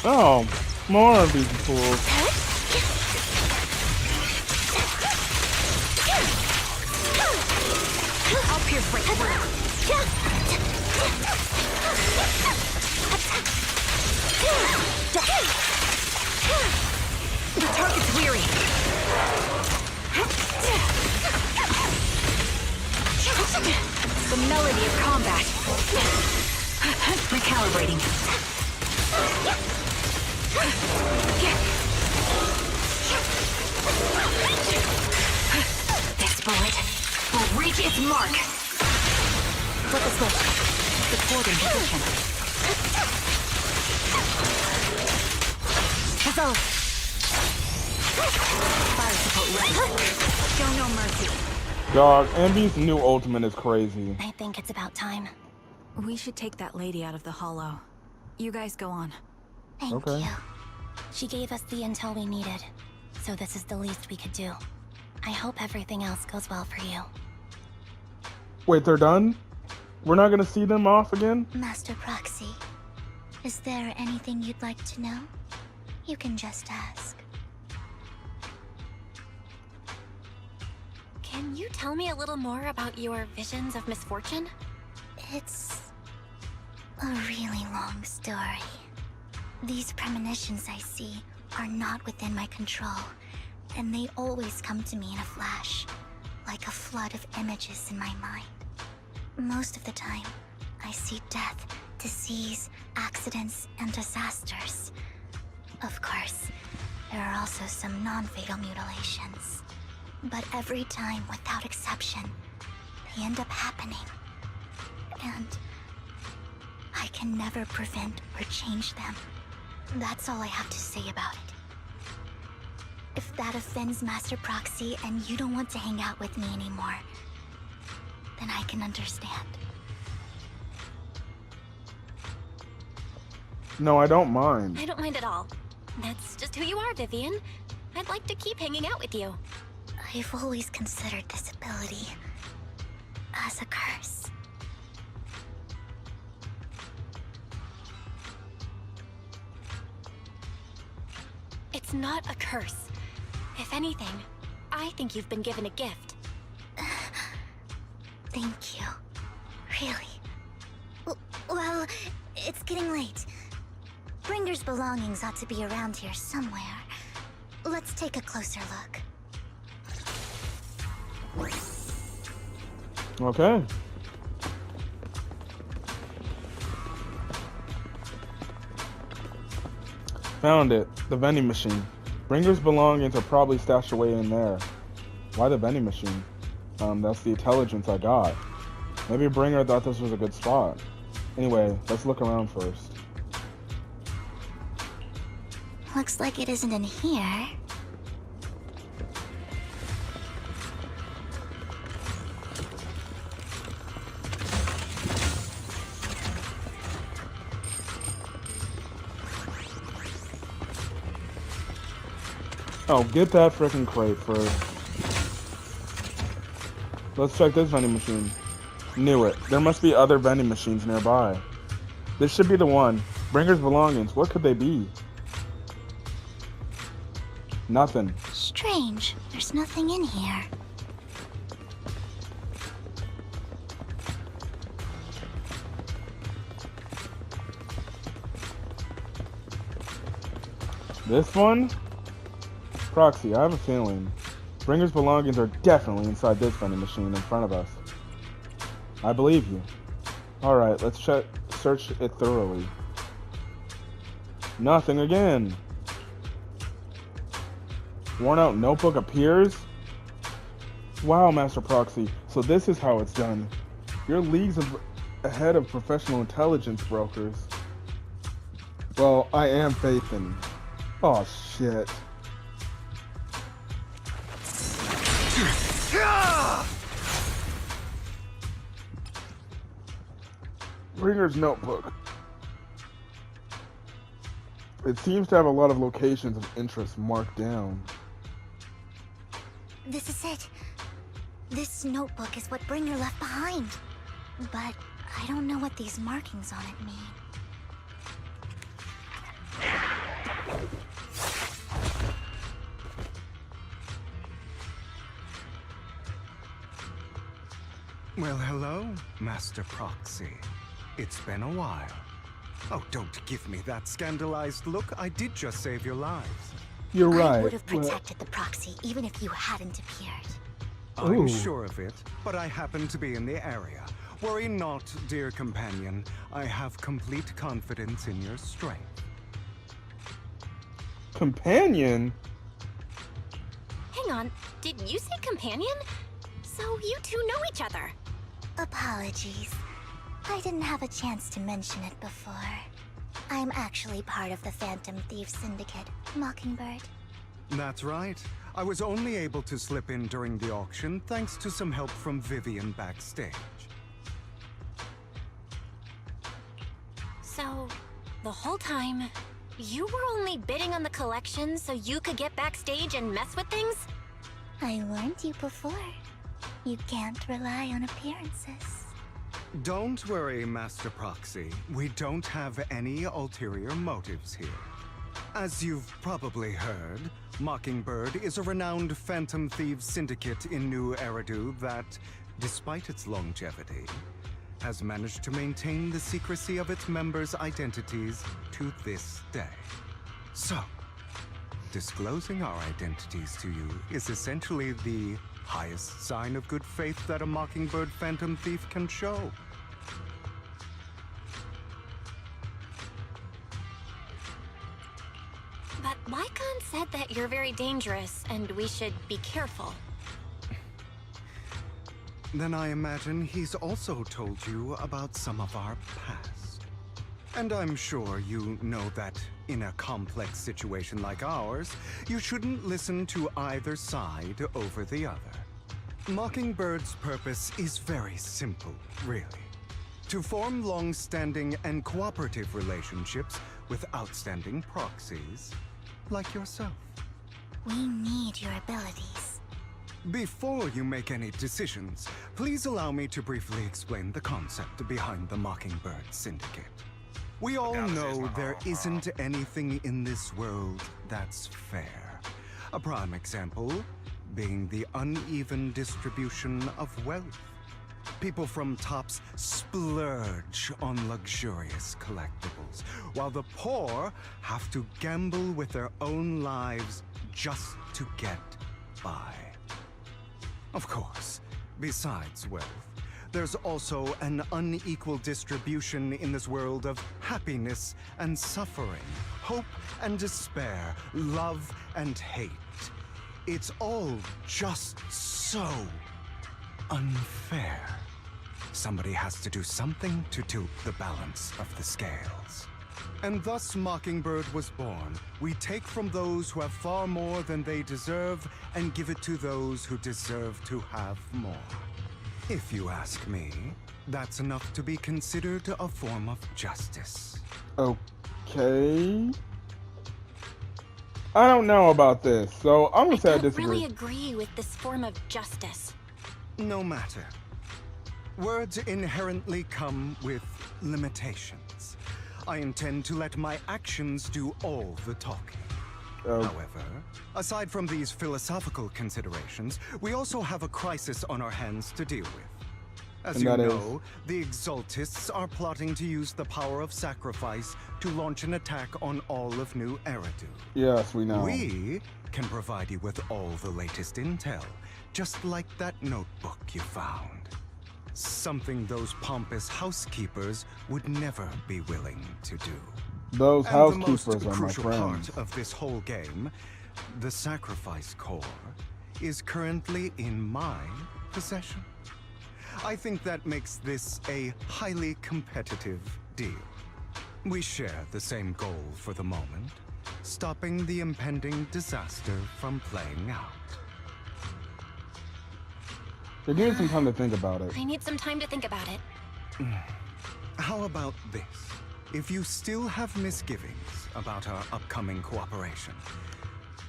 Oh, more of these pools. I'll pierce right through. The target's weary. The melody of combat. Recalibrating. This bullet will reach its mark. Flip the switch. Support in position. Resolve. Fire support ready. Show no mercy. Dog, Ambi's new ultimate is crazy. I think it's about time. We should take that lady out of the hollow. You guys go on. Thank Okay. you. She gave us the intel we needed, so this is the least we could do. I hope everything else goes well for you. Wait, they're done? We're not gonna see them off again? Master Proxy, is there anything you'd like to know? You can just ask. Can you tell me a little more about your visions of misfortune? It's a really long story. These premonitions I see are not within my control, and they always come to me in a flash, like a flood of images in my mind. Most of the time, I see death, disease, accidents, and disasters. Of course, there are also some non-fatal mutilations. But every time, without exception, they end up happening. And I can never prevent or change them. That's all I have to say about it. If that offends Master Proxy and you don't want to hang out with me anymore, then I can understand. No, I don't mind. I don't mind at all. That's just who you are, Vivian. I'd like to keep hanging out with you. I've always considered this ability as a curse. It's not a curse. If anything, I think you've been given a gift. Thank you. Really. Well, it's getting late. Bringer's belongings ought to be around here somewhere. Let's take a closer look. Okay. Found it. The vending machine. Bringer's belongings are probably stashed away in there. Why the vending machine? That's the intelligence I got. Maybe Bringer thought this was a good spot. Anyway, let's look around first. Looks like it isn't in here. Oh, get that freaking crate first. Let's check this vending machine. Knew it. There must be other vending machines nearby. This should be the one. Bringer's belongings. What could they be? Nothing. Strange. There's nothing in here. This one? Proxy, I have a feeling. Bringer's belongings are definitely inside this vending machine in front of us. I believe you. Alright, let's search it thoroughly. Nothing again. Worn out notebook appears? Wow, Master Proxy. So this is how it's done. You're leagues ahead of professional intelligence brokers. Well, I am Fathan. Oh, shit. Bringer's notebook. It seems to have a lot of locations of interest marked down. This is it. This notebook is what Bringer left behind. But I don't know what these markings on it mean. Well, hello, Master Proxy. It's been a while. Oh, don't give me that scandalized look. I did just save your lives. You're right. I would have protected the Proxy even if you hadn't appeared. I'm sure of it, but I happen to be in the area. Worry not, dear companion. I have complete confidence in your strength. Companion? Hang on, did you say companion? So you two know each other? Apologies. I didn't have a chance to mention it before. I'm actually part of the Phantom Thief Syndicate, Mockingbird. That's right. I was only able to slip in during the auction thanks to some help from Vivian backstage. So, the whole time, you were only bidding on the collection so you could get backstage and mess with things? I warned you before. You can't rely on appearances. Don't worry, Master Proxy. We don't have any ulterior motives here. As you've probably heard, Mockingbird is a renowned Phantom Thieves syndicate in New Eridu that, despite its longevity, has managed to maintain the secrecy of its members' identities to this day. So, disclosing our identities to you is essentially the highest sign of good faith that a Mockingbird Phantom Thief can show. But Lycon said that you're very dangerous and we should be careful. Then I imagine he's also told you about some of our past. And I'm sure you know that in a complex situation like ours, you shouldn't listen to either side over the other. Mockingbird's purpose is very simple, really. To form long-standing and cooperative relationships with outstanding proxies like yourself. We need your abilities. Before you make any decisions, please allow me to briefly explain the concept behind the Mockingbird Syndicate. We all know there isn't anything in this world that's fair. A prime example being the uneven distribution of wealth. People from tops splurge on luxurious collectibles, while the poor have to gamble with their own lives just to get by. Of course, besides wealth, there's also an unequal distribution in this world of happiness and suffering, hope and despair, love and hate. It's all just so unfair. Somebody has to do something to tilt the balance of the scales. And thus Mockingbird was born. We take from those who have far more than they deserve and give it to those who deserve to have more. If you ask me, that's enough to be considered a form of justice. Okay. I don't know about this, so I'm gonna say I disagree. I don't really agree with this form of justice. No matter. Words inherently come with limitations. I intend to let my actions do all the talking. However, aside from these philosophical considerations, we also have a crisis on our hands to deal with. As you know, the Exaltists are plotting to use the power of sacrifice to launch an attack on all of New Eridu. Yes, we know. We can provide you with all the latest intel, just like that notebook you found. Something those pompous housekeepers would never be willing to do. Those And the most housekeepers are my crucial friends. part of this whole game, the sacrifice core, is currently in my possession. I think that makes this a highly competitive deal. We share the same goal for the moment, stopping the impending disaster from playing out. You're giving some time to think about it. I need some time to think about it. How about this? If you still have misgivings about our upcoming cooperation,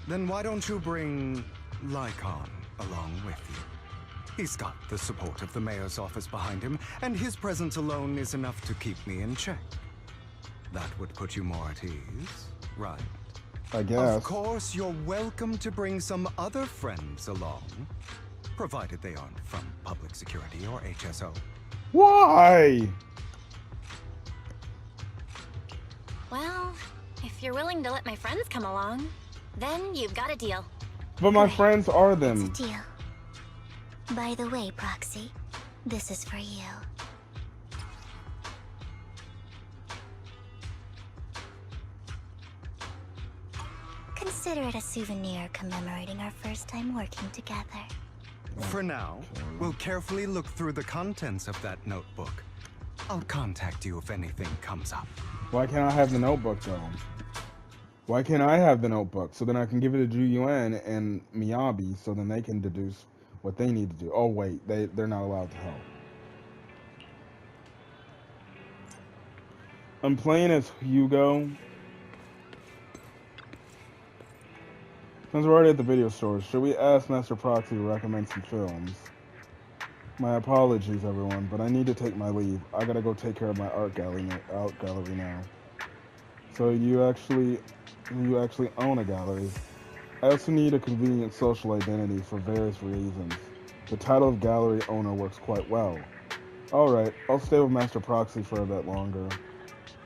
then why don't you bring Lycon along with you? He's got the support of the mayor's office behind him, and his presence alone is enough to keep me in check. That would put you more at ease, right? I guess. Of course, you're welcome to bring some other friends along, provided they aren't from public security or HSO. Why? Well, if you're willing to let my friends come along, then you've got a deal. But my Great. friends are It's a them. deal. By the way, Proxy, this is for you. Consider it a souvenir commemorating our first time working together. For now, we'll carefully look through the contents of that notebook. I'll contact you if anything comes up. Why can't I have the notebook though? Why can't I have the notebook so then I can give it to Juyuan and Miyabi so then they can deduce what they need to do? Oh wait, they're not allowed to help. I'm playing as Hugo. Since we're already at the video store, should we ask Master Proxy to recommend some films? My apologies, everyone, but I need to take my leave. I gotta go take care of my art gallery now. So you actually own a gallery. I also need a convenient social identity for various reasons. The title of gallery owner works quite well. Alright, I'll stay with Master Proxy for a bit longer.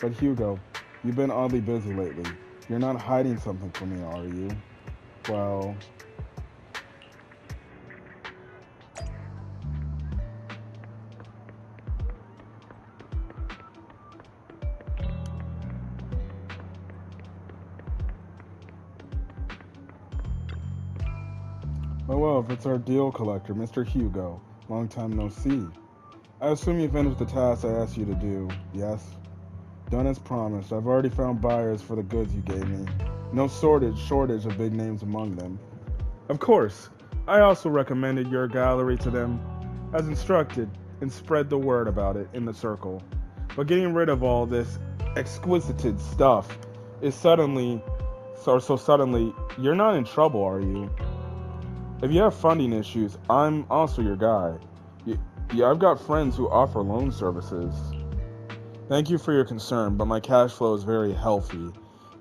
But Hugo, you've been oddly busy lately. You're not hiding something from me, are you? Well... well, if it's our deal collector, Mr. Hugo. Long time no see. I assume you finished the task I asked you to do, yes? Done as promised. I've already found buyers for the goods you gave me. No shortage of big names among them. Of course, I also recommended your gallery to them, as instructed, and spread the word about it in the circle. But getting rid of all this exquisited stuff is suddenly, you're not in trouble, are you? If you have funding issues, I'm also your guy. Yeah, I've got friends who offer loan services. Thank you for your concern, but my cash flow is very healthy.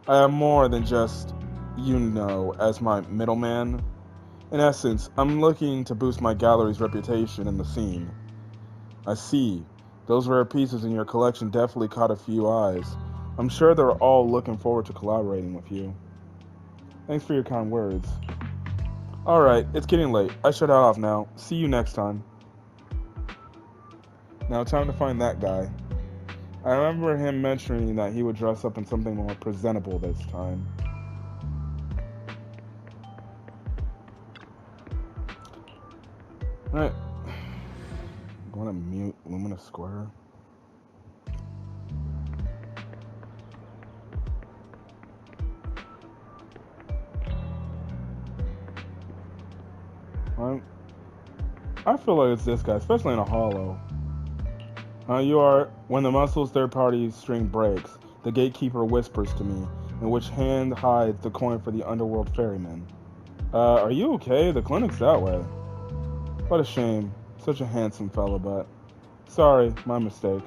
I have more than just, as my middleman. In essence, I'm looking to boost my gallery's reputation in the scene. I see. Those rare pieces in your collection definitely caught a few eyes. I'm sure they're all looking forward to collaborating with you. Thanks for your kind words. Alright, it's getting late. I should head off now. See you next time. Now, time to find that guy. I remember him mentioning that he would dress up in something more presentable this time. Alright. I'm going to mute Lumina Square. I feel like it's this guy, especially in a hollow. You are, when the muscle's third-party string breaks, the gatekeeper whispers to me, in which hand hides the coin for the underworld ferryman. Are you okay? The clinic's that way. What a shame. Such a handsome fella, but... Sorry, my mistake.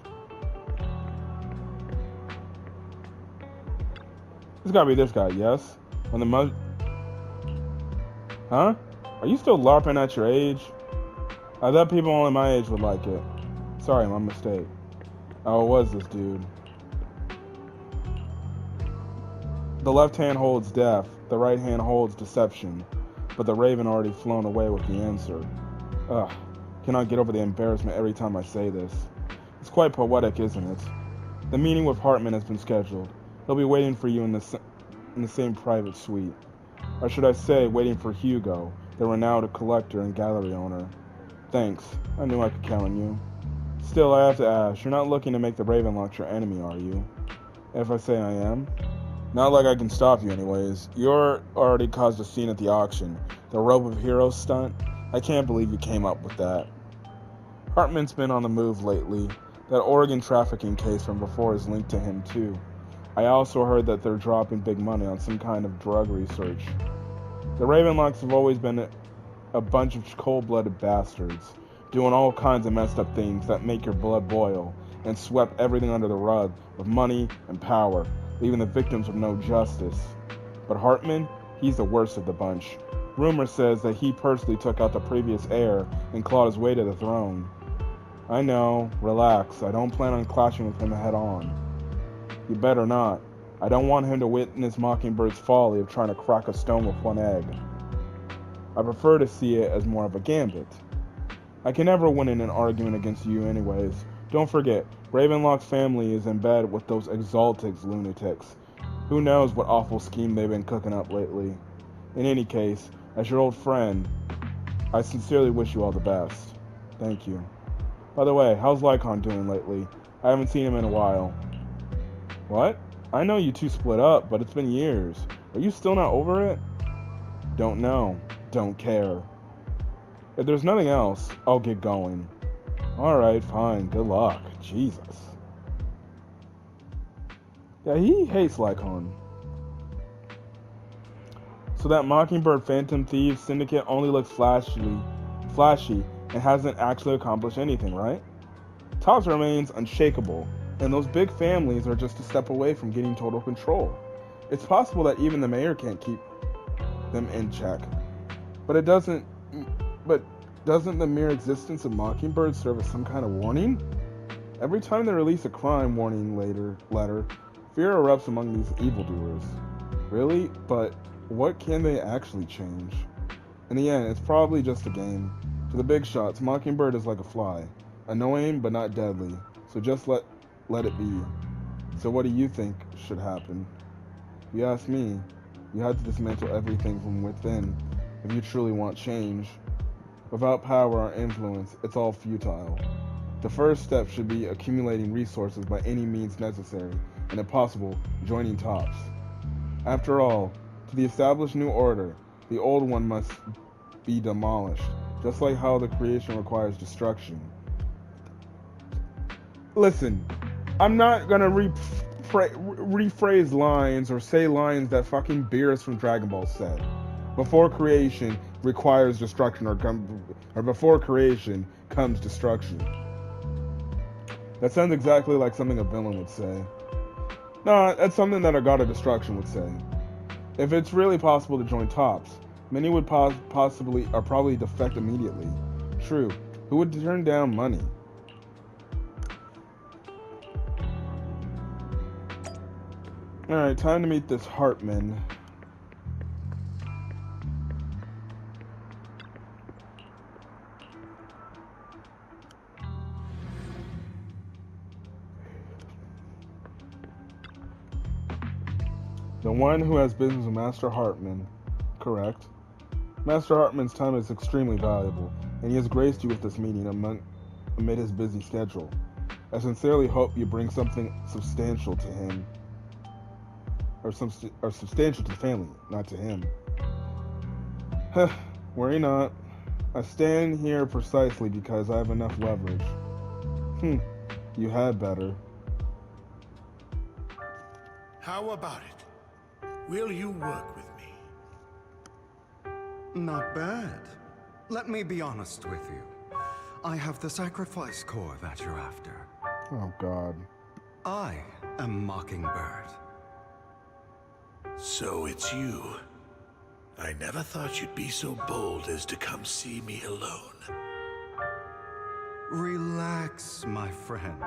It's gotta be this guy, yes? When the Huh? Are you still LARPing at your age? I thought people only my age would like it. Sorry, my mistake. Oh, it was this dude. The left hand holds death, the right hand holds deception, but the raven already flown away with the answer. Ugh, cannot get over the embarrassment every time I say this. It's quite poetic, isn't it? The meeting with Hartman has been scheduled. He'll be waiting for you in the same private suite. Or should I say, waiting for Hugo, the renowned collector and gallery owner. Thanks. I knew I could count on you. Still, I have to ask, you're not looking to make the Ravenlocks your enemy, are you? If I say I am? Not like I can stop you anyways. You're already caused a scene at the auction. The Rope of Heroes stunt? I can't believe you came up with that. Hartman's been on the move lately. That Oregon trafficking case from before is linked to him too. I also heard that they're dropping big money on some kind of drug research. The Ravenlocks have always been a bunch of cold-blooded bastards, doing all kinds of messed up things that make your blood boil, and swept everything under the rug with money and power, leaving the victims with no justice. But Hartman, he's the worst of the bunch. Rumor says that he personally took out the previous heir and clawed his way to the throne. I know, relax, I don't plan on clashing with him head on. You better not. I don't want him to witness Mockingbird's folly of trying to crack a stone with one egg. I prefer to see it as more of a gambit. I can never win in an argument against you anyways. Don't forget, Ravenlock's family is in bed with those Exaltix lunatics. Who knows what awful scheme they've been cooking up lately. In any case, as your old friend, I sincerely wish you all the best. Thank you. By the way, how's Lycon doing lately? I haven't seen him in a while. What? I know you two split up, but it's been years. Are you still not over it? Don't know. Don't care. If there's nothing else, I'll get going. Alright, fine. Good luck. Jesus. Yeah, he hates Lycon. So that Mockingbird Phantom Thieves Syndicate only looks flashy, and hasn't actually accomplished anything, right? Tops remains unshakable, and those big families are just a step away from getting total control. It's possible that even the mayor can't keep them in check. But doesn't the mere existence of Mockingbird serve as some kind of warning? Every time they release a crime warning letter, fear erupts among these evildoers. Really? But what can they actually change? In the end, it's probably just a game. For the big shots, Mockingbird is like a fly. Annoying, but not deadly. So just let it be. So what do you think should happen? If you ask me, you have to dismantle everything from within if you truly want change. Without power or influence, it's all futile. The first step should be accumulating resources by any means necessary, and if possible, joining Tops. After all, to the established new order, the old one must be demolished, just like how the creation requires destruction. Listen, I'm not gonna rephrase lines or say lines that fucking Beerus from Dragon Ball said. Before creation requires destruction, or before creation comes destruction. That sounds exactly like something a villain would say. No, that's something that a god of destruction would say. If it's really possible to join Tops, many would probably defect immediately. True, who would turn down money? Alright, time to meet this Hartman. The one who has business with Master Hartman. Correct. Master Hartman's time is extremely valuable, and he has graced you with this meeting amid his busy schedule. I sincerely hope you bring something substantial to him. Or substantial to the family, not to him. Worry not. I stand here precisely because I have enough leverage. You had better. How about it? Will you work with me? Not bad. Let me be honest with you. I have the sacrifice core that you're after. Oh, God. I am Mockingbird. So it's you. I never thought you'd be so bold as to come see me alone. Relax, my friend.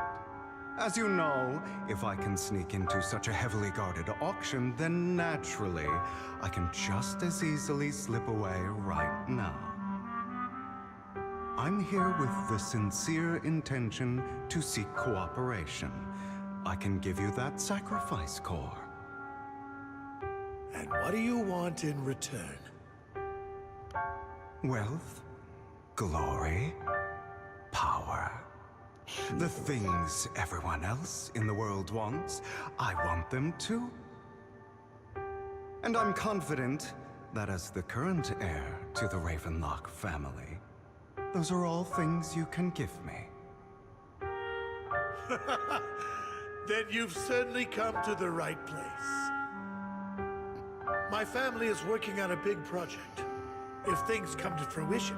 As you know, if I can sneak into such a heavily guarded auction, then naturally, I can just as easily slip away right now. I'm here with the sincere intention to seek cooperation. I can give you that sacrifice core. And what do you want in return? Wealth, glory, power. The things everyone else in the world wants, I want them too. And I'm confident that as the current heir to the Ravenlock family, those are all things you can give me. Then you've certainly come to the right place. My family is working on a big project. If things come to fruition,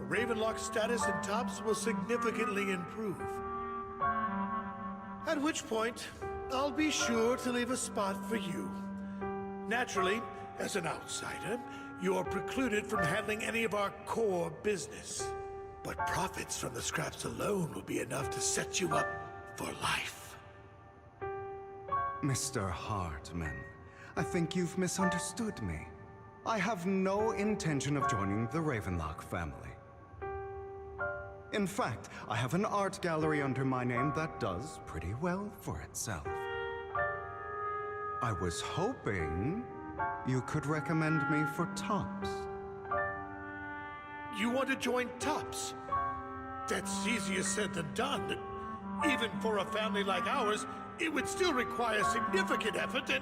Ravenlock's status in Tops will significantly improve. At which point, I'll be sure to leave a spot for you. Naturally, as an outsider, you're precluded from handling any of our core business. But profits from the scraps alone will be enough to set you up for life. Mr. Hartman, I think you've misunderstood me. I have no intention of joining the Ravenlock family. In fact, I have an art gallery under my name that does pretty well for itself. I was hoping you could recommend me for Tops. You want to join Tops? That's easier said than done. Even for a family like ours, it would still require significant effort and...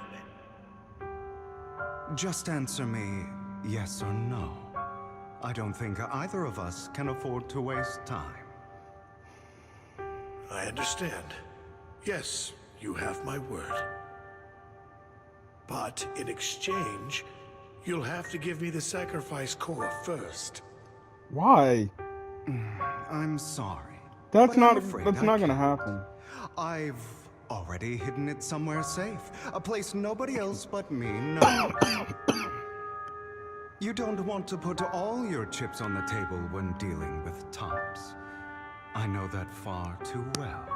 Just answer me yes or no. I don't think either of us can afford to waste time. I understand. Yes, you have my word. But in exchange, you'll have to give me the sacrifice core first. Why? I'm sorry. That's not gonna happen. I've already hidden it somewhere safe. A place nobody else but me knows. You don't want to put all your chips on the table when dealing with Tops. I know that far too well.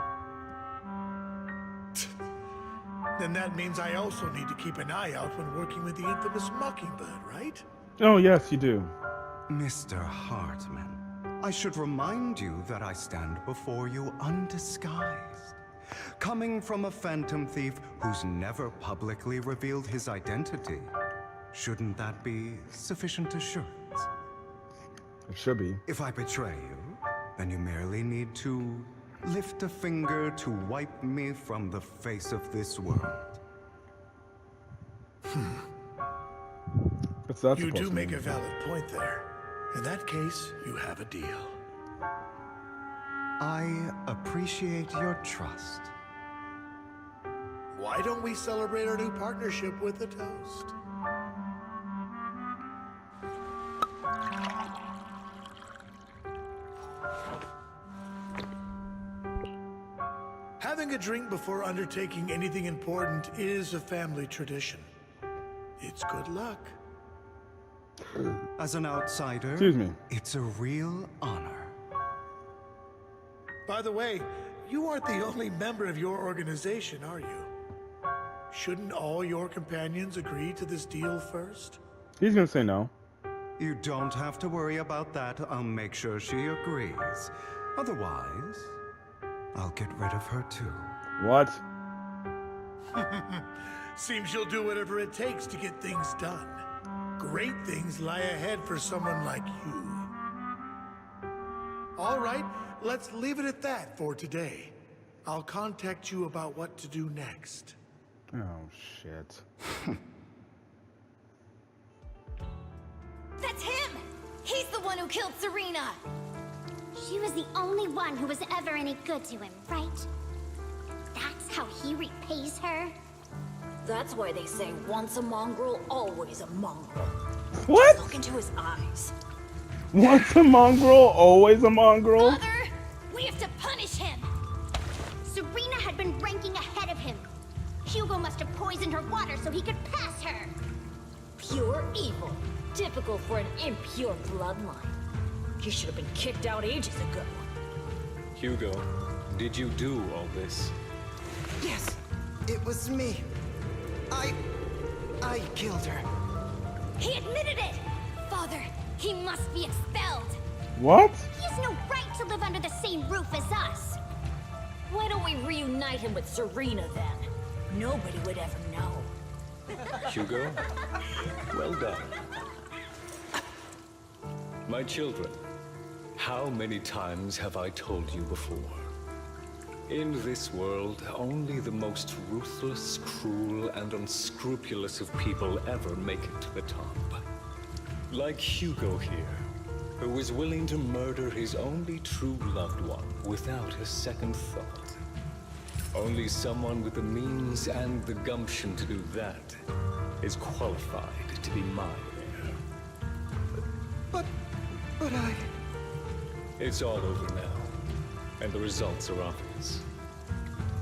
Then that means I also need to keep an eye out when working with the infamous Mockingbird, right? Oh, yes, you do. Mr. Hartman, I should remind you that I stand before you undisguised. Coming from a phantom thief who's never publicly revealed his identity, shouldn't that be sufficient assurance? It should be. If I betray you, then you merely need to lift a finger to wipe me from the face of this world. What's that You supposed do to make mean? a valid point there. In that case, you have a deal. I appreciate your trust. Why don't we celebrate our new partnership with a toast? Having a drink before undertaking anything important is a family tradition. It's good luck. As an outsider, Excuse me. It's a real honor. By the way, you aren't the only member of your organization, are you? Shouldn't all your companions agree to this deal first? He's gonna say no. You don't have to worry about that. I'll make sure she agrees. Otherwise, I'll get rid of her too. What? Seems you'll do whatever it takes to get things done. Great things lie ahead for someone like you. All right, let's leave it at that for today. I'll contact you about what to do next. Oh, shit. That's him! He's the one who killed Serena! She was the only one who was ever any good to him, right? That's how he repays her? That's why they say once a mongrel, always a mongrel. What? Look into his eyes. Once a mongrel, always a mongrel? Mother, we have to punish him! Serena had been ranking ahead of him. Hugo must have poisoned her water so he could pass her. Pure evil. Typical for an impure bloodline. He should have been kicked out ages ago. Hugo, did you do all this? Yes, it was me. I killed her. He admitted it! Father, he must be expelled. What? He has no right to live under the same roof as us. Why don't we reunite him with Serena then? Nobody would ever know. Hugo, well done. My children, how many times have I told you before? In this world, only the most ruthless, cruel, and unscrupulous of people ever make it to the top. Like Hugo here, who is willing to murder his only true loved one without a second thought. Only someone with the means and the gumption to do that is qualified to be my heir. But I... It's all over now, and the results are obvious.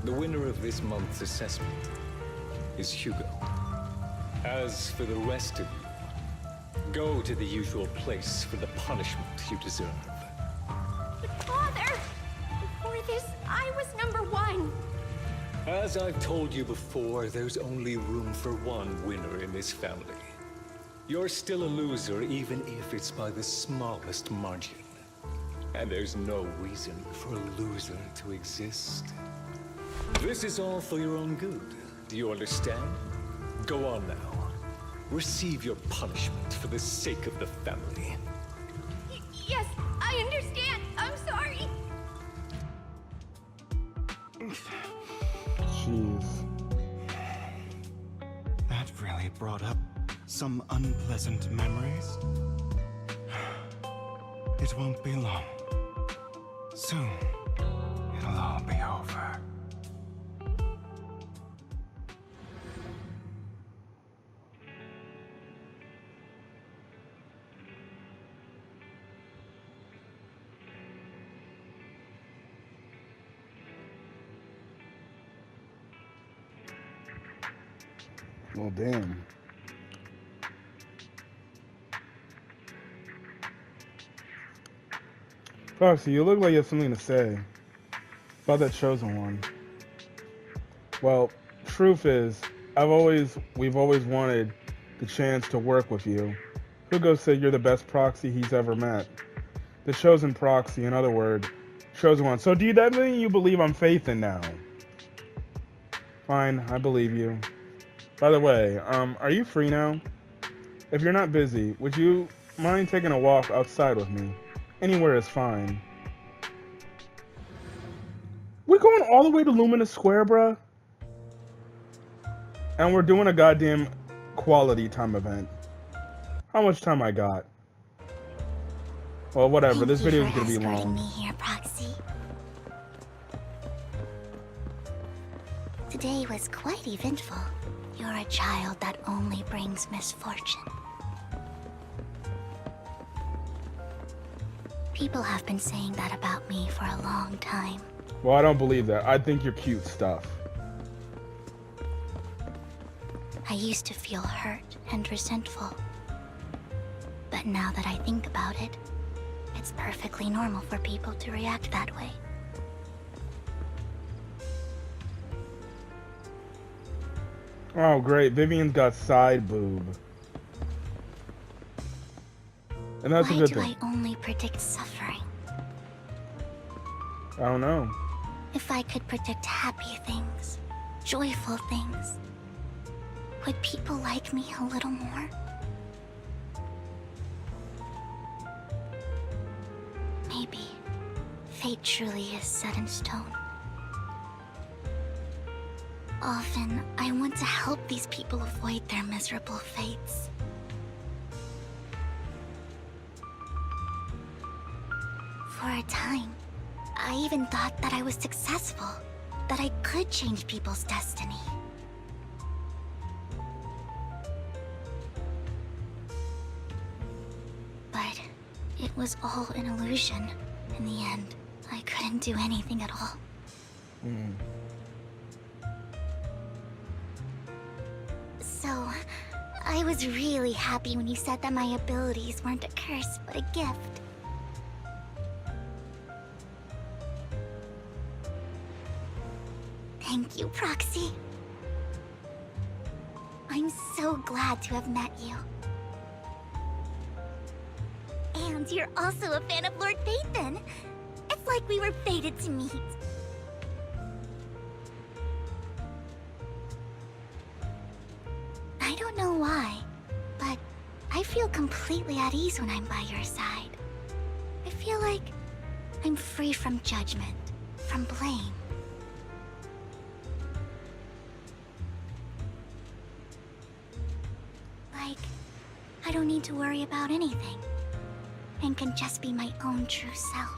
The winner of this month's assessment is Hugo. As for the rest of you, go to the usual place for the punishment you deserve. But Father, before this, I was #1. As I've told you before, there's only room for one winner in this family. You're still a loser, even if it's by the smallest margin. And there's no reason for a loser to exist. This is all for your own good. Do you understand? Go on now. Receive your punishment for the sake of the family. Yes, I understand. I'm sorry. Jeez. That really brought up some unpleasant memories. It won't be long. Soon, it'll all be over. Well, damn. Foxy, you look like you have something to say about that chosen one. Well, truth is, we've always wanted the chance to work with you. Hugo said you're the best proxy he's ever met. The chosen proxy, in other words, chosen one. So do that mean you believe I'm Faith in now? Fine, I believe you. By the way, are you free now? If you're not busy, would you mind taking a walk outside with me? Anywhere is fine. We're going all the way to Luminous Square, bruh? And we're doing a goddamn quality time event. How much time I got? Well, whatever. This video is gonna be long. Me here, Proxy. Today was quite eventful. You're a child that only brings misfortune. People have been saying that about me for a long time. Well, I don't believe that. I think you're cute stuff. I used to feel hurt and resentful. But now that I think about it, it's perfectly normal for people to react that way. Oh, great. Vivian's got side boob. And that's a good thing. Why do I only predict suffering? I don't know. If I could predict happy things, joyful things, would people like me a little more? Maybe fate truly is set in stone. Often, I want to help these people avoid their miserable fates. For a time, I even thought that I was successful, that I could change people's destiny. But it was all an illusion. In the end, I couldn't do anything at all. So, I was really happy when you said that my abilities weren't a curse, but a gift. Thank you, Proxy. I'm so glad to have met you. And you're also a fan of Lord Phaethon. It's like we were fated to meet. feel completely at ease when I'm by your side. I feel like I'm free from judgment, from blame. Like, I don't need to worry about anything, and can just be my own true self.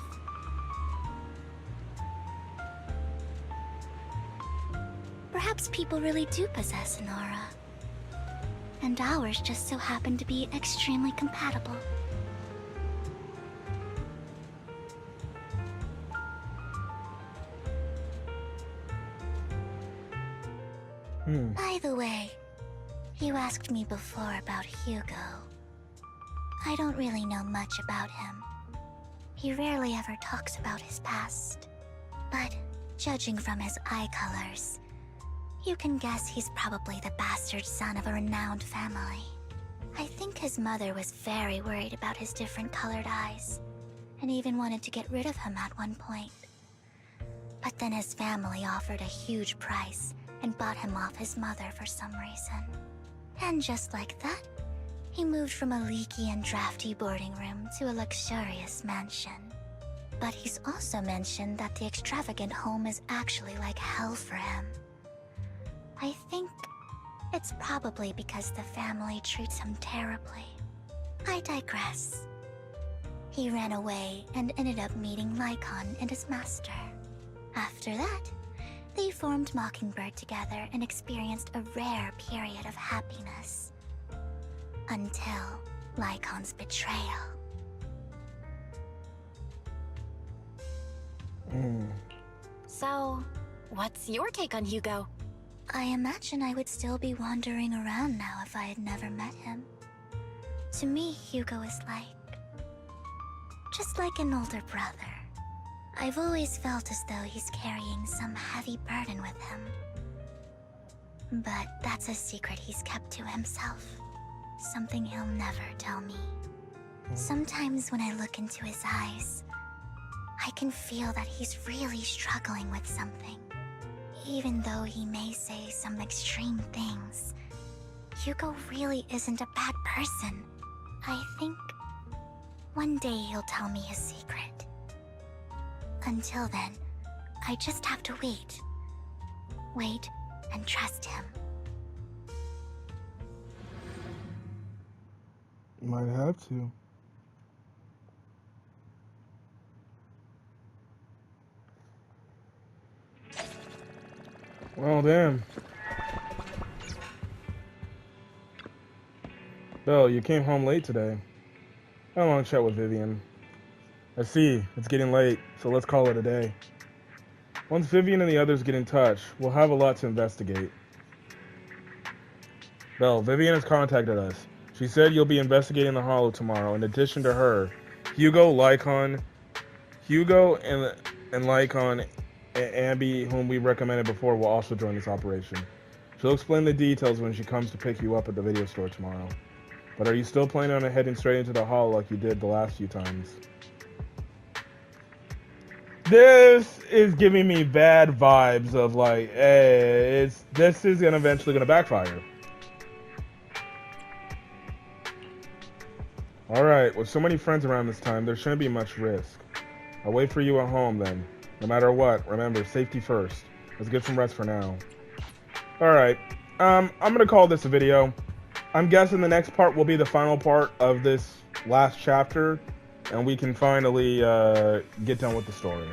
Perhaps people really do possess an aura, and ours just so happen to be extremely compatible. By the way, you asked me before about Hugo. I don't really know much about him. He rarely ever talks about his past. But judging from his eye colors, you can guess he's probably the bastard son of a renowned family. I think his mother was very worried about his different colored eyes, and even wanted to get rid of him at one point. But then his family offered a huge price and bought him off his mother for some reason. And just like that, he moved from a leaky and drafty boarding room to a luxurious mansion. But he's also mentioned that the extravagant home is actually like hell for him. I think it's probably because the family treats him terribly. I digress. He ran away and ended up meeting Lycon and his master. After that, they formed Mockingbird together and experienced a rare period of happiness. Until Lycon's betrayal. So, what's your take on Hugo? I imagine I would still be wandering around now if I had never met him. To me, Hugo is just like an older brother. I've always felt as though he's carrying some heavy burden with him. But that's a secret he's kept to himself. Something he'll never tell me. Sometimes when I look into his eyes, I can feel that he's really struggling with something. Even though he may say some extreme things, Hugo really isn't a bad person. I think one day he'll tell me his secret. Until then, I just have to wait. Wait and trust him. Might have to. Well, damn. Belle, you came home late today. I had a long chat with Vivian. I see, it's getting late, so let's call it a day. Once Vivian and the others get in touch, we'll have a lot to investigate. Belle, Vivian has contacted us. She said you'll be investigating the Hollow tomorrow. In addition to her, Hugo, Lycon, and Lycon and Abby, whom we recommended before, will also join this operation. She'll explain the details when she comes to pick you up at the video store tomorrow. But are you still planning on heading straight into the Hollow like you did the last few times? This is giving me bad vibes of like, hey, this is eventually gonna backfire. Alright, with so many friends around this time, there shouldn't be much risk. I'll wait for you at home then. No matter what, remember, safety first. Let's get some rest for now. Alright, I'm gonna call this a video. I'm guessing the next part will be the final part of this last chapter, and we can finally get done with the story.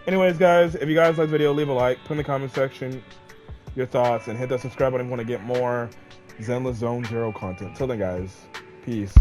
Anyways, guys, if you guys like the video, leave a like, put in the comment section your thoughts, and hit that subscribe button if you want to get more Zenless Zone Zero content. Till then, guys, peace.